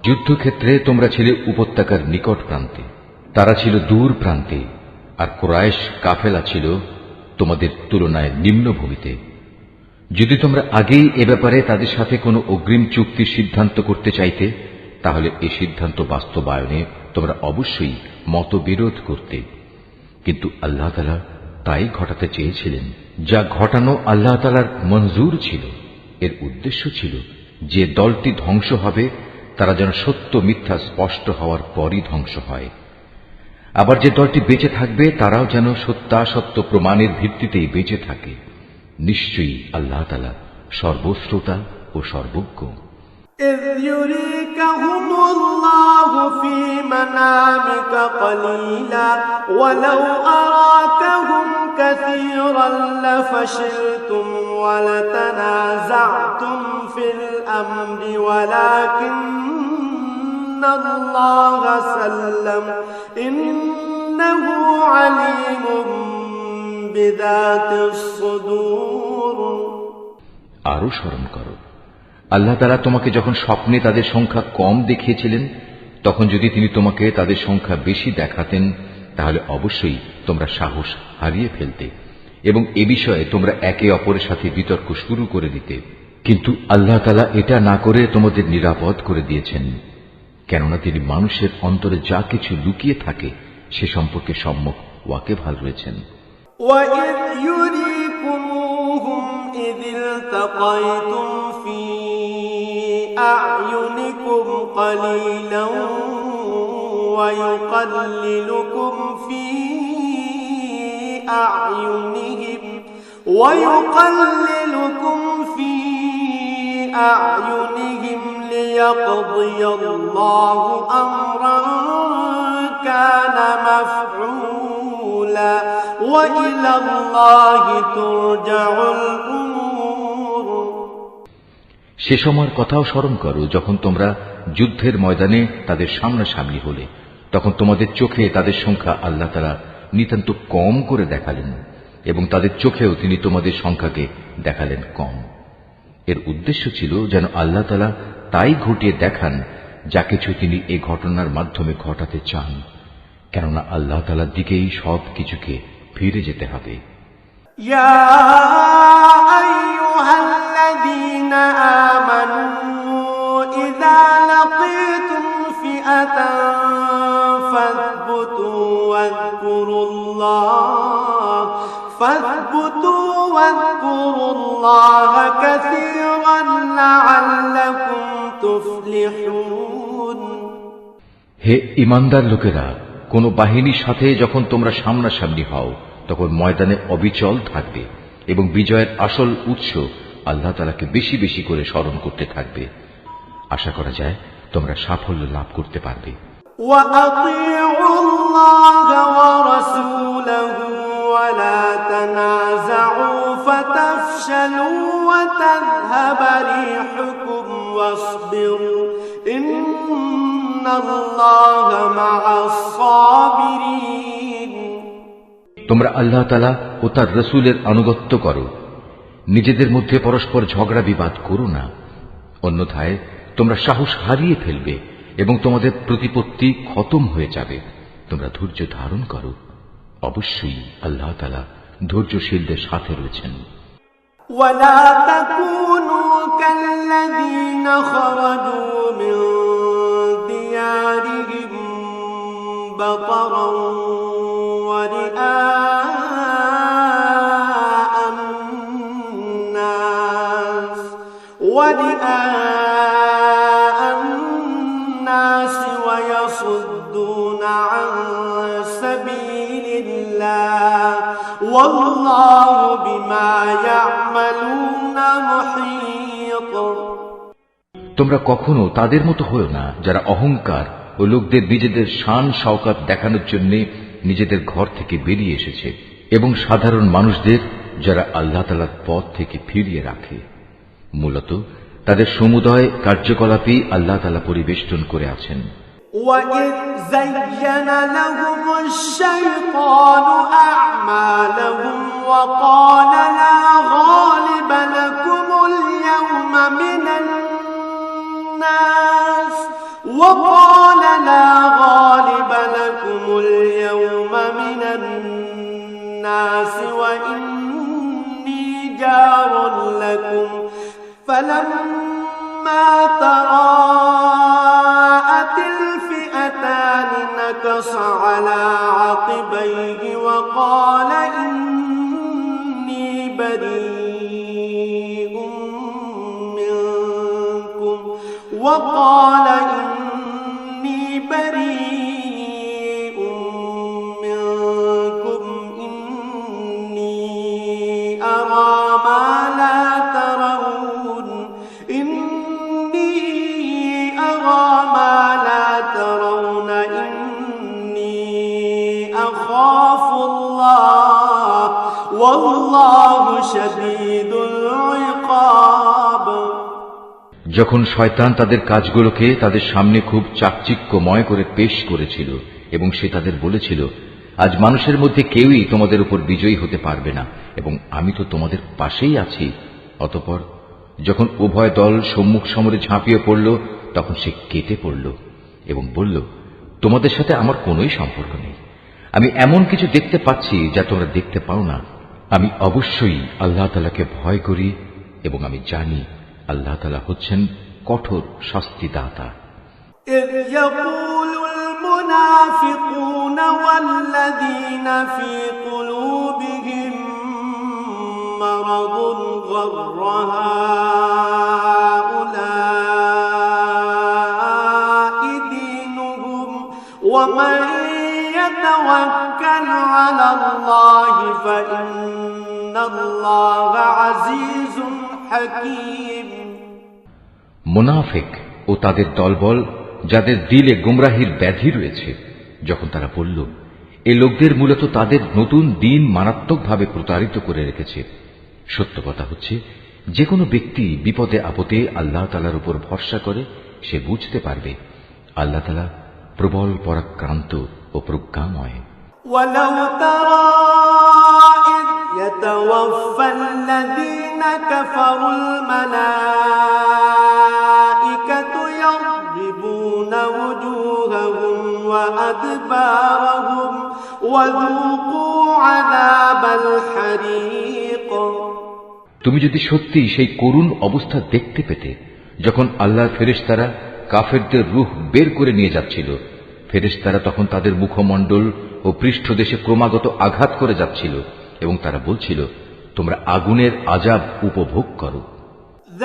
A: যুদ্ধক্ষেত্রে তোমরা ছিলে উপত্যকার নিকট প্রান্তে, তারা ছিল দূর প্রান্তে, আর কুরাইশ কাফেলা ছিল তোমাদের তুলনায় নিম্নভূমিতে। যদি তোমরা আগেই এ ব্যাপারে তাদের সাথে কোনো অগ্রিম চুক্তির সিদ্ধান্ত করতে চাইতে, তাহলে এই সিদ্ধান্ত বাস্তবায়নে তোমরা অবশ্যই মতবিরোধ করতে। কিন্তু আল্লাহ তাআলা তাই ঘটাতে চেয়েছিলেন যা ঘটানো আল্লাহ তাআলার মঞ্জুর ছিল। এর উদ্দেশ্য ছিল যে দলটি ধ্বংস হবে তারা যেন সত্য মিথ্যা স্পষ্ট হওয়ার পরই ধ্বংস হয়, আবার যে দলটি বেঁচে থাকবে তারাও যেন সত্যাসত্য প্রমাণের ভিত্তিতেই বেঁচে থাকে। নিশ্চয়ই আল্লাহ তাআলা সর্বশ্রোতা ও সর্বজ্ঞ।
B: إذ يريكهم الله في منامك قليلا ولو أراكهم كثيرا لفشلتم ولتنازعتم في الأمر ولكن الله سلم إنه عليم بذات الصدور
A: আরো স্মরণ করো, আল্লাহ তাআলা তোমাকে যখন স্বপ্নে তাদের সংখ্যা কম দেখিয়েছিলেন, তখন যদি তিনি তোমাকে তাদের সংখ্যা বেশি দেখাতেন তাহলে অবশ্যই তোমরা সাহস হারিয়ে ফেলতে এবং এ বিষয়ে তোমরা একে অপরের সাথে বিতর্ক শুরু করে দিতে। কিন্তু আল্লাহ তাআলা এটা না করে তোমাদের নিরাপদ করে দিয়েছেন, কেননা তিনি মানুষের অন্তরে যা কিছু লুকিয়ে থাকে সে সম্পর্কে সম্যক ওয়াকিবহাল রয়েছেন।
B: وَإِذْ يُرِيكُمُوهُمْ إِذِ الْتَقَيْتُمْ فِي أَعْيُنِكُمْ قَلِيلًا وَيُقَلِّلُكُمْ فِي أَعْيُنِهِمْ لِيَقْضِيَ اللَّهُ أَمْرًا كَانَ مَفْعُولًا وَإِلَى اللَّهِ تُرْجَعُ الْأُمُورُ
A: সে সময়ের কথাও স্মরণ করো যখন তোমরা যুদ্ধের ময়দানে তাদের সামনাসামনি হলে, তখন তোমাদের চোখে তাদের সংখ্যা আল্লাহ তাআলা নিতান্ত কম করে দেখালেন এবং তাদের চোখেও তিনি তোমাদের সংখ্যাকে দেখালেন কম। এর উদ্দেশ্য ছিল যেন আল্লাহ তাআলা তাই ঘটিয়ে দেখান যা কিছু তিনি এই ঘটনার মাধ্যমে ঘটাতে চান, কেননা আল্লাহ তাআলার দিকেই সব কিছুকে ফিরে যেতে হবে।
B: يا أيها الذين آمنوا إذا لقيتم فئة فاثبتوا واذكروا الله كثيرا لعلكم تفلحون
A: হে ঈমানদার লোকেরা, কোন বাহিনীর সাথে যখন তোমরা সামনাসামনি হও তখন ময়দানে অবিচল থাকবে এবং বিজয়ের আসল উৎস আল্লাহ তাআলাকে বেশি বেশি করে স্মরণ করতে থাকবে। আশা করা যায় তোমরা সাফল্য লাভ করতে পারবে।
B: وَأَطِيعُوا اللَّهَ وَرَسُولَهُ وَلَا تَنَازَعُوا فَتَفْشَلُوا وَتَذْهَبَ رِيحُكُمْ وَاصْبِرُوا إِنَّ اللَّهَ مَعَ الصَّابِرِينَ
A: তোমরা আল্লাহ তাআলা ও তার রাসূলের আনুগত্য করো, নিজেদের মধ্যে পরস্পর ঝগড়া বিবাদ করো না, অন্যথায় তোমরা সাহস হারিয়ে ফেলবে এবং তোমাদের প্রতিপত্তি খতম হয়ে যাবে। তোমরা ধৈর্য ধারণ করো, অবশ্যই আল্লাহ তাআলা ধৈর্যশীলদের সাথে রয়েছেন।
B: ولا تكونوا كالذين خرجوا من ديارهم بطرا ورئاء الناس ويصدون عن سبيل الله والله بما يعملون محيط
A: তোমরা কখনো তাদের মতো হও না যারা অহংকার ও লোকদের নিজেদের শান শওকত দেখানোর জন্য নিজেদের ঘর থেকে বেরিয়ে এসেছে এবং সাধারণ মানুষদের যারা আল্লাহ তাআলার পথ থেকে ফিরিয়ে রাখে। মূলত তাদের সমুদয় কার্যকলাপই আল্লাহ তাআলা পরিবেষ্টন করে আছেন।
B: وإذ زين لهم الشيطان أعمالهم وقال لا غالب لكم اليوم من الناس وإني جار لكم فلما تراءت الفئتان نكص على عقبيه وقال إني بريء منكم إني أرى ما لا ترون إني أخاف الله والله شديد العقاب।
A: যখন শয়তান তাদের কাজগুলোকে তাদের সামনে খুব চাকচিক্যময় করে পেশ করেছিল এবং সে তাদের বলেছিল, আজ মানুষের মধ্যে কেউই তোমাদের উপর বিজয়ী হতে পারবে না এবং আমি তো তোমাদের পাশেই আছি। অতঃপর যখন উভয় দল সম্মুখ সমরে ঝাঁপিয়ে পড়ল তখন সে কেটে পড়ল এবং বলল, তোমাদের সাথে আমার কোনোই সম্পর্ক নেই। আমি এমন কিছু দেখতে পাচ্ছি যা তোমরা দেখতে পাও না। আমি অবশ্যই আল্লাহ তাআলাকে ভয় করি এবং আমি জানি আল্লাহ তাআলা হচ্ছেন কঠোর শাস্তিদাতা।
B: إذ يقول المنافقون والذين في قلوبهم مرض غر هؤلاء دينهم ومن يتوكل على الله فإن الله عزيز حكيم।
A: মুনাফিক ও তাদের দলবল যাদের দিলে গুমরাহির ব্যাধি রয়েছে, যখন তারা বলল, এ লোকদের মূলত তাদের নতুন দিন মারাত্মকভাবে প্রতারিত করে রেখেছে। সত্য কথা হচ্ছে, যে কোনো ব্যক্তি বিপদে আপদে আল্লাহ তাআলার উপর ভরসা করে সে বুঝতে পারবে আল্লাহ তাআলা প্রবল পরাক্রান্ত ও প্রজ্ঞাময়।
B: ولو ترى إذ يتوفى الذين كفروا الملائكة يضربون وجوههم وأدبارهم وذوقوا عذاب الحريق।
A: তুমি যদি সত্যি সেই করুণ অবস্থা দেখতে পেতে যখন আল্লাহর ফেরেশতারা কাফেরদের রূহ বের করে নিয়ে যাচ্ছিল, ফেরেশতারা তখন তাদের মুখমণ্ডল ও পৃষ্ঠদেশে ক্রমাগত আঘাত করে যাচ্ছিল এবং তারা বলছিল, তোমরা আগুনের আযাব উপভোগ করো।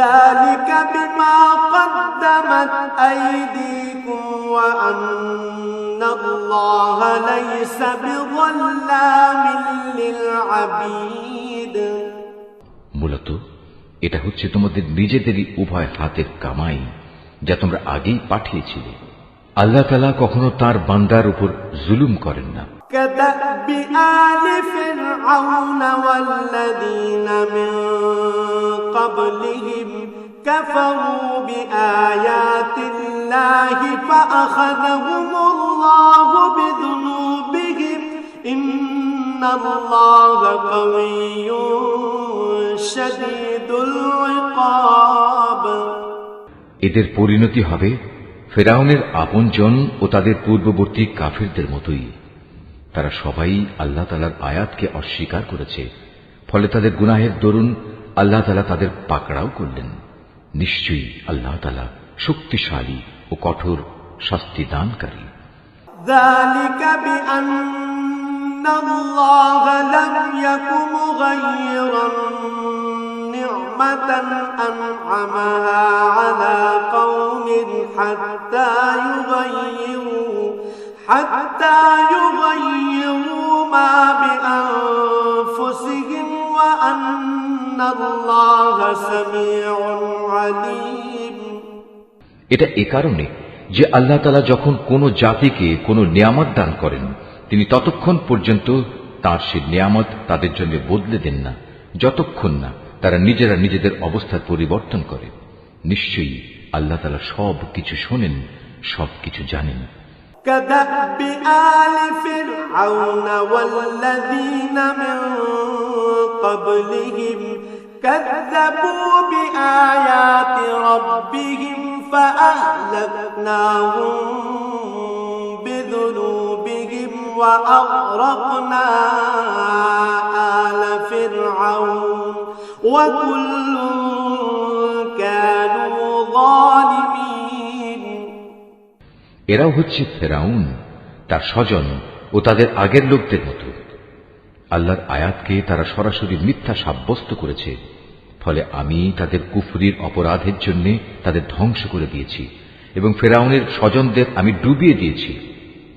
B: ذلك بما قدمت أيديكم وأن الله ليس بظلام للعبيد।
A: মূলত এটা হচ্ছে তোমাদের নিজেদেরই উভয় হাতের কামাই যা তোমরা আগেই পাঠিয়েছিলে। আল্লাহ তাআলা কখনো তার বান্দার উপর জুলুম করেন না।
B: كدأب آل فرعون والذين من قبلهم كفروا بآيات الله فأخذهم الله بذنوبهم إن الله قوي شديد العقاب।
A: এদের পরিণতি হবে ফেরাউনের আপনজন ও তাদের পূর্ববর্তী কাফিরদের মতোই। তারা সবাই আল্লাহ তাআলার আয়াতকে অস্বীকার করেছে, ফলে তাদের গুনাহের দরুন আল্লাহ তাআলা তাদের পাকড়াও করলেন। নিশ্চয়ই আল্লাহ তাআলা শক্তিশালী ও কঠোর শাস্তি দানকারী।
B: ذلك بأن الله لم يكن مغيرا نعمة أنعمها على قوم حتى يغيروا ما بأنفسهم وأن الله سميع عليم।
A: এটা এ কারণে যে আল্লাহ তাআলা যখন কোন জাতিকে কোন নিয়ামত দান করেন, তিনি ততক্ষণ পর্যন্ত তার সে নিয়ামত তাদের জন্য বদলে দেন না যতক্ষণ না তারা নিজেরা নিজেদের অবস্থার পরিবর্তন করে। নিশ্চয়ই আল্লাহ তাআলা সব কিছু শোনেন, সব কিছু জানেন।
B: كدأب آل فرعون والذين من قبلهم كذبوا بآيات ربهم فأهلكناهم بذنوبهم وأغرقنا آل فرعون وكل كانوا ظالمين
A: এরাও হচ্ছে ফেরাউন, তার স্বজন ও তাদের আগের লোকদের মতো। আল্লাহর আয়াতকে তারা সরাসরি মিথ্যা সাব্যস্ত করেছে, ফলে আমি তাদের কুফরির অপরাধের জন্য তাদের ধ্বংস করে দিয়েছি এবং ফেরাউনের স্বজনদের আমি ডুবিয়ে দিয়েছি।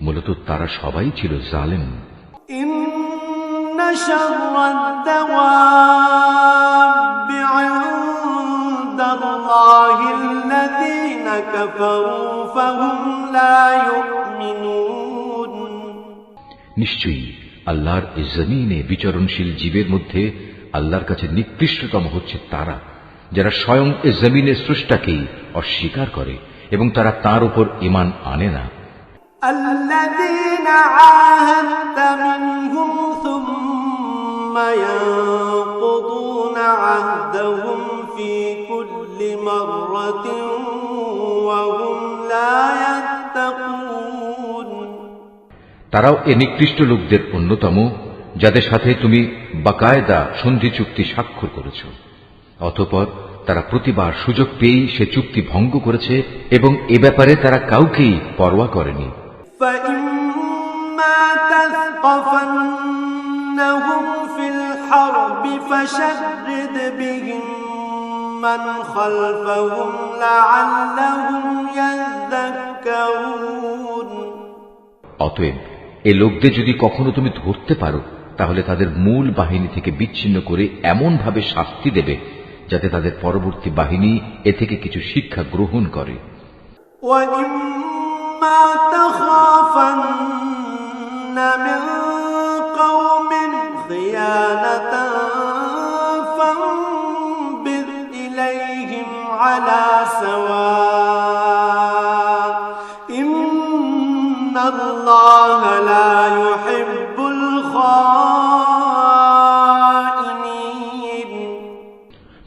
A: মূলত তারা সবাই ছিল জালেম।
B: ইন্না শাররাদ-দাওয়াবি ইনদাল্লাহিল্লাযীনা কাফারু ফাহুম লা ইউমিনুন।
A: নিশ্চয়ই আল্লাহর এই জমিনে বিচরণশীল জীবের মধ্যে আল্লাহর কাছে নিকৃষ্টতম হচ্ছে তারা, যারা স্বয়ং এ জমিনের স্রষ্টাকেই অস্বীকার করে এবং তারা তার উপর ঈমান আনে না।
B: আল্লাযীনা আহাদতা মিনহুম সুম্মা ইয়ানকুদুনা আহদাহুম ফি কুল্লি মাররাতিন ওয়া হুম লা ইয়াত্তাকুন।
A: তারাও এ নিকৃষ্ট লোকদের অন্যতম, যাদের সাথে তুমি বাকায়দা সন্ধি চুক্তি স্বাক্ষর করেছ, অতঃপর তারা প্রতিবার সুযোগ পেয়েই সে চুক্তি ভঙ্গ করেছে এবং এ ব্যাপারে তারা কাউকেই পরোয়া করেনি।
B: فَإِمَّا تَثْقَفَنَّهُمْ فِي الْحَرْبِ فَشَرِّدْ بِهِمْ مَنْ خَلْفَهُمْ لَعَلَّهُمْ يَذَّكَّرُونَ।
A: অতএব এ লোকদের যদি কখনো তুমি ধরতে পারো, তাহলে তাদের মূল বাহিনী থেকে বিচ্ছিন্ন করে এমন ভাবে শাস্তি দেবে যাতে তাদের পরবর্তী বাহিনী এ থেকে কিছু শিক্ষা গ্রহণ করে।
B: وَإِمَّا تَخَافَنَّ مِنْ قَوْمٍ خِيَانَةً فَانبِذْ إِلَيْهِمْ عَلَى سَوَاءٍ إِنَّ اللَّهَ لَا يُحِبُّ الْخَائِنِينَ।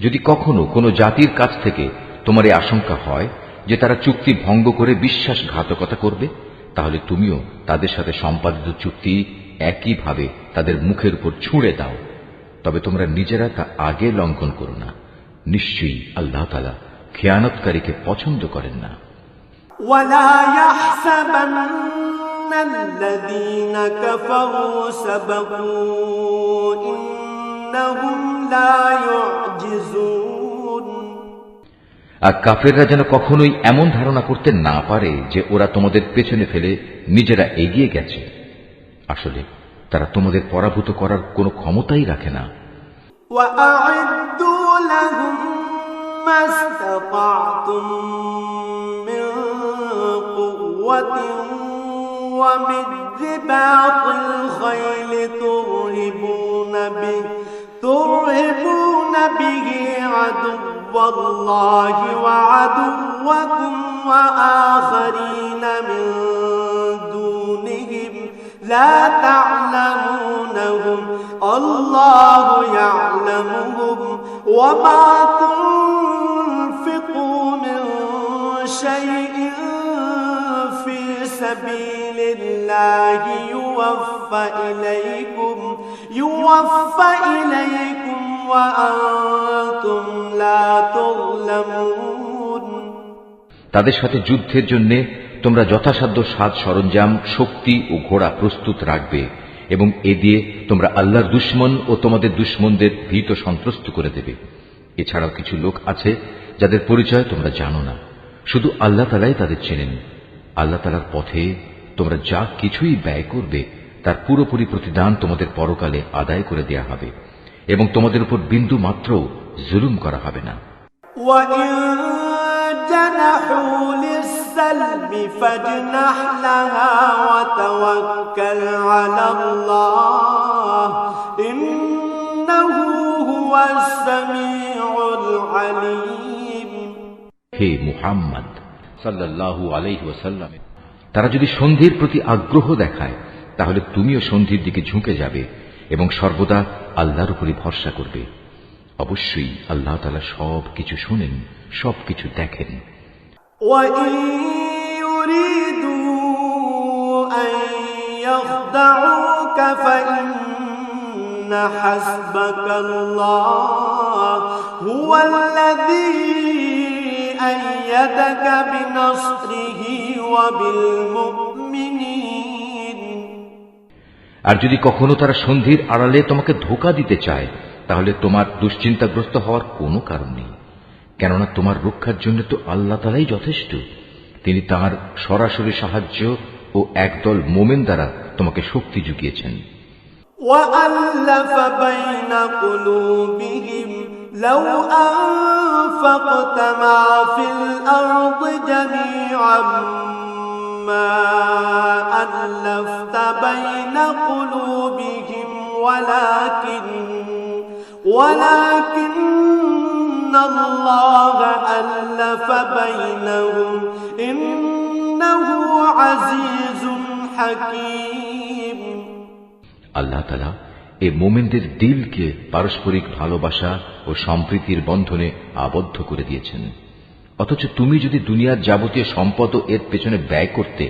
A: যদি কখনো কোনো জাতির কাছ থেকে তোমার এই আশঙ্কা হয় যে তারা চুক্তি ভঙ্গ করে বিশ্বাসঘাতকতা করবে, তাহলে তুমিও তাদের সাথে সম্পাদিত চুক্তি একইভাবে তাদের মুখের উপর ছুঁড়ে দাও, তবে তোমরা নিজেরা তা আগে লঙ্ঘন করো না। নিশ্চয়ই আল্লাহ তাআলা খেয়ানতকারীকে পছন্দ করেন না।
B: ولا يحسبن الذين كفروا سبقوا إنهم لا يعجزون।
A: আর কাফেররা যেন কখনোই এমন ধারণা করতে না পারে যে ওরা তোমাদের পেছনে ফেলে নিজেরা এগিয়ে গেছে। আসলে তারা তোমাদের পরাভূত করার কোনো ক্ষমতাই রাখে না।
B: وأعدوا لهم ما استطعتم من قوة ومن رباط الخيل ترهبون به عدو الله وعدوكم وآخرين من دونهم لا تعلمونهم الله يعلمهم وما تنفقوا من شيء في سبيل الله يوفى إليكم وأنتم لا تظلمون।
A: তাদের সাথে যুদ্ধের জন্য তোমরা যথাসাধ্য সাজ সরঞ্জাম, শক্তি ও ঘোড়া প্রস্তুত রাখবে এবং এ দিয়ে তোমরা আল্লাহর দুশমন ও তোমাদের দুশমনদের ভীত সন্ত্রস্ত করে দেবে। এছাড়াও কিছু লোক আছে যাদের পরিচয় তোমরা জানো না, শুধু আল্লাহ তাআলাই তাদের চেনেন। আল্লাহ তাআলার পথে তোমরা যা কিছুই ব্যয় করবে তার পুরোপুরি প্রতিদান তোমাদের পরকালে আদায় করে দেয়া হবে এবং তোমাদের উপর বিন্দু মাত্র জুলুম করা হবে না।
B: وَإِن جَنَحُوا لِلسَّلْمِ فَاجْنَحْ لَهَا وَتَوَكَّلْ عَلَى اللَّهِ إِنَّهُ هُوَ السَّمِيعُ الْعَلِيمُ।
A: হে মুহাম্মদ সাল্লাল্লাহু আলাইহি ওয়াসাল্লাম, তারা যদি সন্ধির প্রতি আগ্রহ দেখায় তাহলে তুমিও সন্ধির দিকে ঝুঁকে যাবে এবং সর্বদা আল্লাহর উপরই ভরসা করবে। অবশ্যই আল্লাহ তাআলা সবকিছু শোনেন, সবকিছু দেখেন।
B: وَإِن يُرِيدُوا أَن يَخْدَعُوكَ فَإِنَّ حَسْبَكَ اللَّهُ هُوَ الَّذِي أَيَّدَكَ بِنَصْرِهِ وَبِالْمُؤْمِنِينَ।
A: আর যদি কখনো তারা সন্ধির আড়ালে তোমাকে ধোঁকা দিতে চায় তাহলে তোমার দুশ্চিন্তাগ্রস্ত হওয়ার কোনো কারণ নেই, কেননা তোমার রক্ষার জন্য তো আল্লাহ তাআলাই যথেষ্ট। তিনি তাঁর সরাসরি সাহায্য ও একদল মোমেন দ্বারা তোমাকে শক্তি জুগিয়েছেন।
B: وَأَلَّفَ بَيْنَ قُلُوبِهِمْ لَوْ أَنفَقْتَ مَا فِي الْأَرْضِ جَمِيعًا مَا أَلَّفْتَ بَيْنَ قُلُوبِهِمْ ولكن الله ألف بينهم إنه عزيز حكيم।
A: আল্লাহ তাআলা এই মুমিনদের দিলকে পারস্পরিক ভালোবাসা ও সম্প্রীতির বন্ধনে আবদ্ধ করে দিয়েছেন। অথচ তুমি যদি দুনিয়ার যাবতীয় সম্পদ এর পেছনে ব্যয় করতে,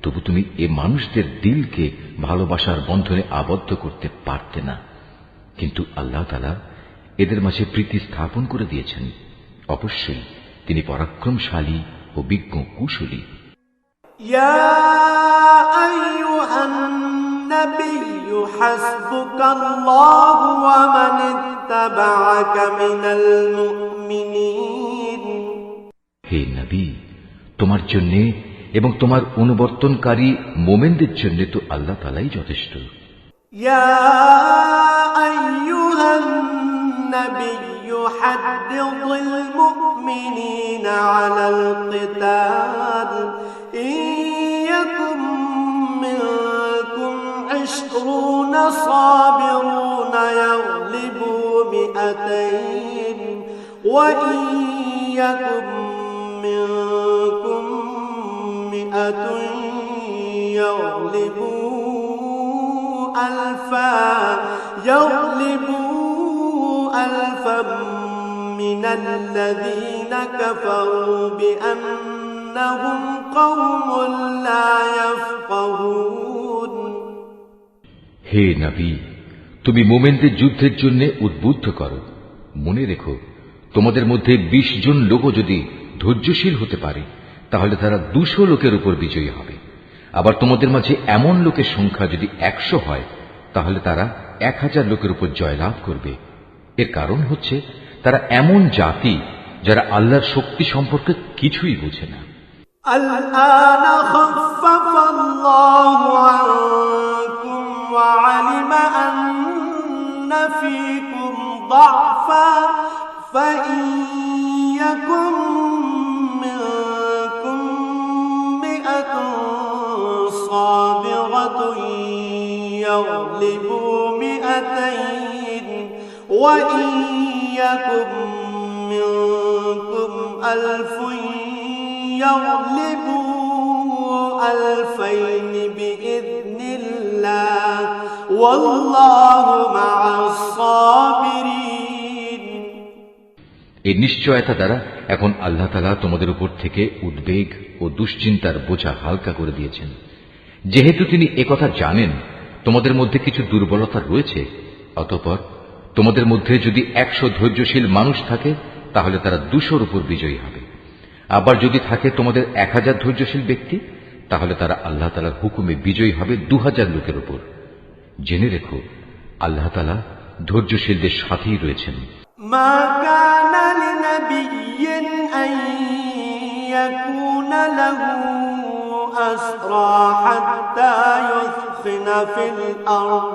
A: তবু তুমি এ মানুষদের দিলকে ভালোবাসার বন্ধনে আবদ্ধ করতে পারতে না। কিন্তু আল্লাহ তাআলা এদের মাঝে প্রীতি স্থাপন করে দিয়েছেন। অবশ্যই তিনি পরাক্রমশালী ও বিজ্ঞ কুশলী।
B: ইয়া আইয়ুহান নাবিয়্যু হাসবুকাল্লাহু ওয়া মান ইত্তাবা'আকা মিনাল মুমিনিন।
A: হে নবী, তোমার জন্য এবং তোমার অনুবর্তনকারী মোমেনদের জন্য তো আল্লাহ তাআলাই যথেষ্ট।
B: ইয়া আইয়ুহান নাবিয়্যু হাদ্দিদিল মুমিনিনা আলাল কিতাল ইয়াকুম মিনকুম 20 সাবিরুনা ইয়াগলিবু মিআতাইন ওয়া ইয়াকুম মিনকুম মিআতুন ইয়াগলিবু ألفا من الذين كفروا بأنهم قوم لا يفقهون।
A: হে নবী, তুমি মুমিনদের যুদ্ধের জন্য উদ্বুদ্ধ করো। মনে রেখো, তোমাদের মধ্যে 20 জন লোকও যদি ধৈর্যশীল হতে পারে তাহলে তারা 200 লোকের উপর বিজয়ী হবে। আবার তোমাদের মাঝে এমন লোকের সংখ্যা যদি 100 হয় তাহলে তারা 1000 লোকের উপর জয়লাভ করবে। এর কারণ হচ্ছে তারা এমন জাতি যারা আল্লাহর শক্তি সম্পর্কে কিছুই বোঝে না।
B: الآن خفف الله عنكم وعلم أن فيكم ضعفا فإن يكن منكم 100 صابرة يغلبوا 200 وإن يكن منكم 1000 يغلبوا 2000 بإذن الله والله مع الصابرين।
A: এই নিশ্চয়তা দ্বারা এখন আল্লাহ তাআলা তোমাদের উপর থেকে উদ্বেগ ও দুশ্চিন্তার বোঝা হালকা করে দিয়েছেন। যেহেতু তিনি একথা জানেন তোমাদের মধ্যে কিছু দুর্বলতা রয়েছে, অতঃপর তোমাদের মধ্যে যদি 100 ধৈর্যশীল মানুষ থাকে তাহলে তারা 200-র উপর বিজয়ী হবে। আবার যদি থাকে তোমাদের 1000 ধৈর্যশীল ব্যক্তি তাহলে তারা আল্লাহ তাআলার হুকুমে বিজয়ী হবে 2000 লোকের উপর। জেনে রেখো, আল্লাহ তাআলা ধৈর্যশীলদের সাথেই রয়েছেন।
B: মা কানা লিনাবিয়্যিন আন ইয়াকুনা লাহু আসরা হাত্তা ইউসখিনা ফিল আরদ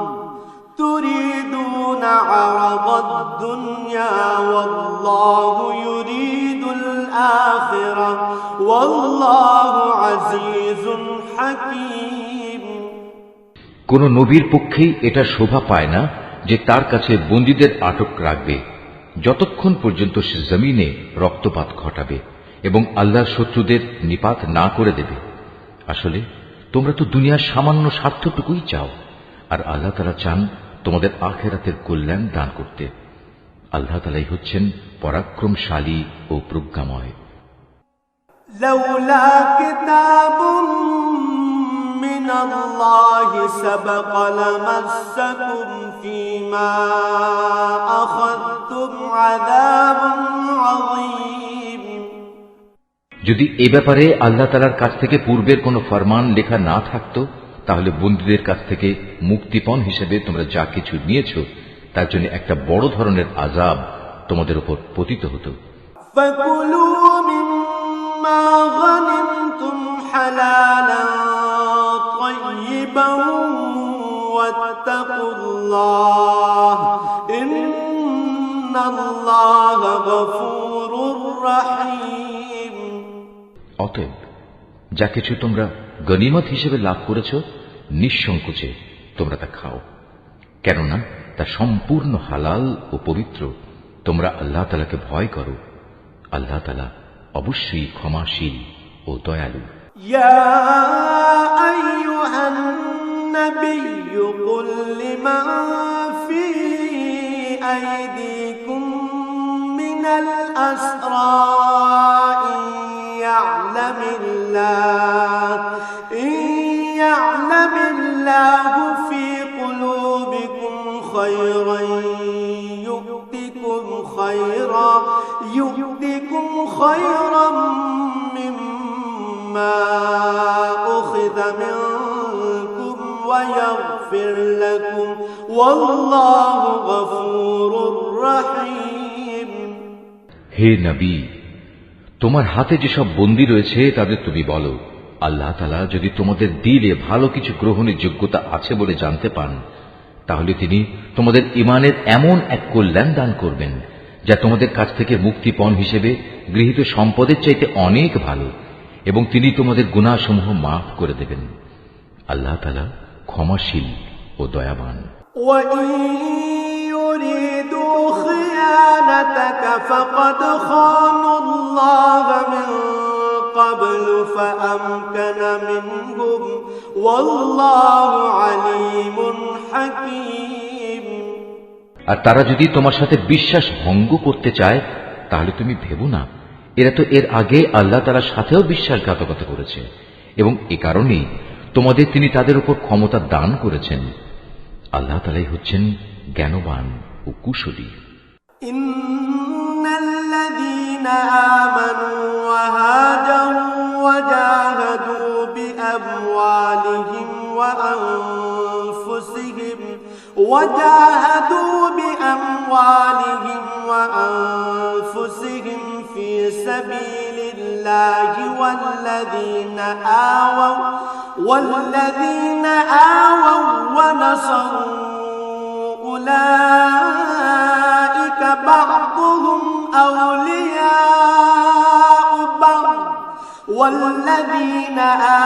B: তুরিদুনা আরাদাদ দুনিয়া ওয়াল্লাহু ইউরিদুল আখিরাহ ওয়াল্লাহু আজিজুন হাকীম।
A: কোন নবীর পক্ষেই এটা শোভা পায় না যে তার কাছে বন্দীদের আটক রাখবে যতক্ষণ পর্যন্ত সে জমিনে রক্তপাত ঘটাবে এবং আল্লাহর শত্রুদের নিপাত না করে দেবে। আসলে তোমরা তো দুনিয়ার সামান্য স্বার্থটুকুই চাও, আর আল্লাহ তাআলা চান তোমাদের আখিরাতের কল্যাণ দান করতে। আল্লাহ তাআলাই হচ্ছেন পরাক্রমশালী ও প্রজ্ঞাময়।
B: لولا كتاب من الله سبق لمسكم فيما أخذتم عذاب عظيم।
A: যদি এ ব্যাপারে আল্লাহ তাআলার কাছ থেকে পূর্বের কোনো ফরমান লেখা না থাকতো, তাহলে বন্দীদের কাছ থেকে মুক্তিপণ হিসেবে তোমরা যা কিছু নিয়েছ তার জন্য একটা বড় ধরনের আযাব তোমাদের উপর পতিত হতো।
B: فكلوا مما غنمتم حلالا طيبا واتقوا الله إن الله غفور رحيم।
A: অতএব যা কিছু তোমরা গনিমত হিসেবে লাভ করেছ, নিঃসংকোচে তোমরা তা খাও, কেননা তা সম্পূর্ণ হালাল ও পবিত্র। তোমরা আল্লাহ তাআলাকে ভয় করো, আল্লাহ তাআলা অবশ্যই ক্ষমাশীল ও দয়ালু।
B: يا أيها النبي قل لمن في أيديكم من الأسرى إن يعلم الله في قلوبكم خيرا يؤتكم خيرا مما أخذ منكم ويغفر لكم والله غفور رحيم।
A: হে নবী, তোমার হাতে যেসব বন্দী রয়েছে তাদের তুমি বলো, আল্লাহ তাআলা যদি তোমাদের দিলে ভালো কিছু গ্রহণের যোগ্যতা আছে বলে জানতে পান, তাহলে তিনি তোমাদের ঈমানের এমন এক কল্যাণ দান করবেন যা তোমাদের কাছ থেকে মুক্তিপণ হিসেবে গৃহীত সম্পদের চাইতে অনেক ভালো, এবং তিনি তোমাদের গুনাহসমূহ মাফ করে দেবেন। আল্লাহ তাআলা ক্ষমাশীল ও দয়াবান।
B: يريدوا خيانتك فقد خانوا الله من قبل فأمكن منهم والله عليم حكيم।
A: আর তারা যদি তোমার সাথে বিশ্বাস ভঙ্গ করতে চায়, তাহলে তুমি ভেবো না, এরা তো এর আগে আল্লাহ তাআলার সাথেও বিশ্বাসঘাতকতা করেছে, এবং এ কারণেই তোমাদের তিনি তাদের উপর ক্ষমতা দান করেছেন। আল্লাহ তাআলাই হচ্ছেন জ্ঞানবান ও কুশলী।
B: ইন্নাল্লাযীনা আমানু ওয়া হাজারু ওয়া জাহাদু বিআমওয়ালিহিম ওয়া আনফুসিহিম ফি সাবিলিল্লাহি والذين آووا ونصروا أولئك بعضهم أولياء بعض والذين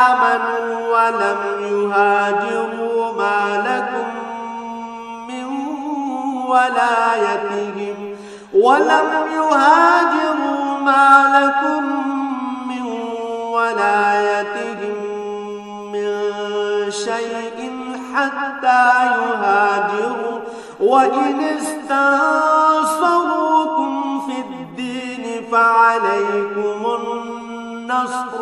B: آمنوا ولم يهاجروا ما لكم من ولايتهم من شيء حتى يهاجروا وإن استنصروكم في الدين فعليكم النصر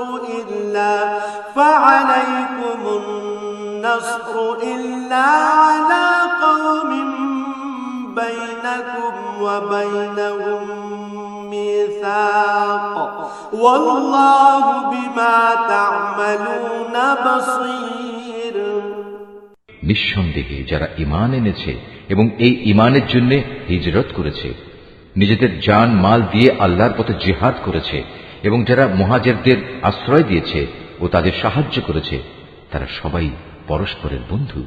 B: إلا على قوم بينكم وبينهم ميثاق والله بما تعملون بصير।
A: নিঃসন্দেহে যারা ঈমান এনেছে এবং এই ঈমানের জন্য হিজরত করেছে, নিজেদের জান মাল দিয়ে আল্লাহর পথে জিহাদ করেছে, এবং যারা মুহাজিরদের আশ্রয় দিয়েছে ও তাদের সাহায্য করেছে, তারা সবাই পরস্পরের বন্ধু।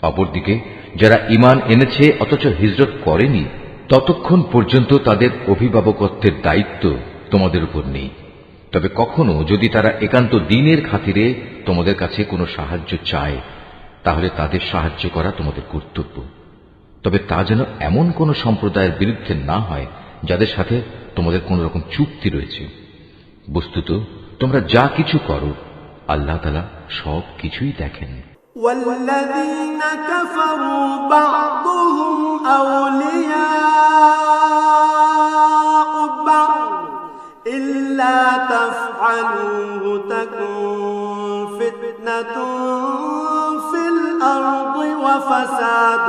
A: অপরদিকে যারা ঈমান এনেছে অথচ হিজরত করেনি, ততক্ষণ পর্যন্ত তাদের অভিভাবকত্বের দায়িত্ব তোমাদের উপর নেই। তবে কখনো যদি তারা একান্ত দ্বীনের খাতিরে তোমাদের কাছে কোনো সাহায্য চায়, তাহলে তাদের সাহায্য করা তোমাদের কর্তব্য। তবে তা যেন এমন কোন সম্প্রদায়ের বিরুদ্ধে না হয় যাদের সাথে তোমাদের কোন রকম চুক্তি রয়েছে। বস্তুত তোমরা যা কিছু করো আল্লাহ তাআলা সব কিছুই দেখেন।
B: والذين كفروا بعضهم أولياء بعض إلا تفعلوه تكن فتنة في الأرض وفساد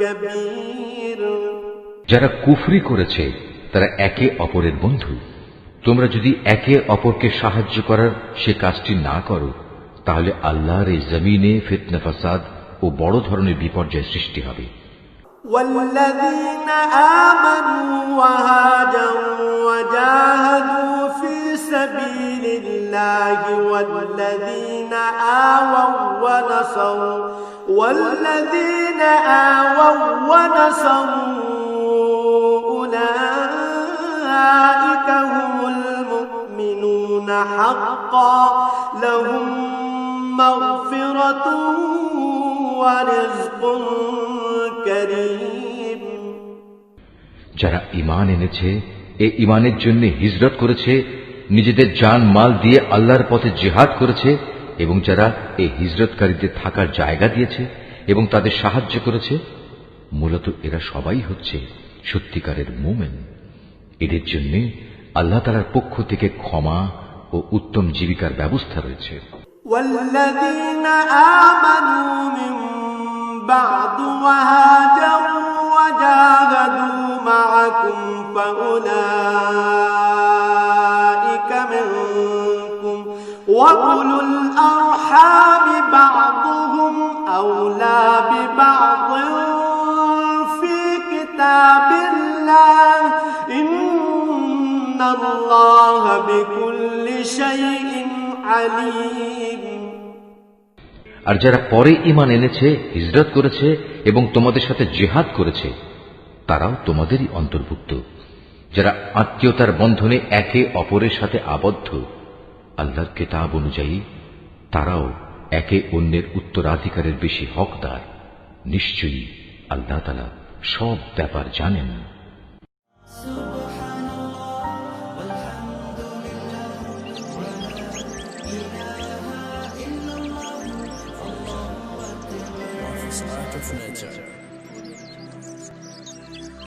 B: كبير।
A: যারা কুফরি করেছে তারা একে অপরের বন্ধু। তোমরা যদি একে অপরকে সাহায্য করার সে কাজটি না করো, তাহলে আল্লাহর এই জমিনে ফিতনা ফাসাদ ও বড় ধরনের বিপর্যয় সৃষ্টি হবে।
B: والذين آمنوا وهاجروا وجاهدوا في سبيل الله والذين آووا ونصروا أولئك هم المؤمنون حقا لهم مغفرة ورزق كريم।
A: যারা ঈমান এনেছে, এই ঈমানের জন্য হিজরত করেছে, নিজেদের জান মাল দিয়ে আল্লাহর পথে জিহাদ করেছে এবং যারা এই হিজরতকারীদের থাকার জায়গা দিয়েছে এবং তাদের সাহায্য করেছে, মূলত এরা সবাই হচ্ছে সত্যিকারের মুমিন। এদের জন্য আল্লাহ তাআলার পক্ষ থেকে ক্ষমা ও উত্তম জীবিকার ব্যবস্থা রয়েছে।
B: والذين آمنوا من بعد وهاجروا وجاهدوا معكم فأولئك منكم وأولو الأرحام بعضهم أولى ببعض في كتاب الله إن الله بكل شيء عليم।
A: আর যারা পরে ঈমান এনেছে, হিজরত করেছে এবং তোমাদের সাথে জিহাদ করেছে, তারাও তোমাদেরই অন্তর্ভুক্ত। যারা আত্মীয়তার বন্ধনে একে অপরের সাথে আবদ্ধ আল্লাহর কিতাব অনুযায়ী, তারাও একে অন্যের উত্তরাধিকারের বেশি হকদার। নিশ্চয়ই আল্লাহ তাআলা সব ব্যাপার জানেন।
C: Art of Nature.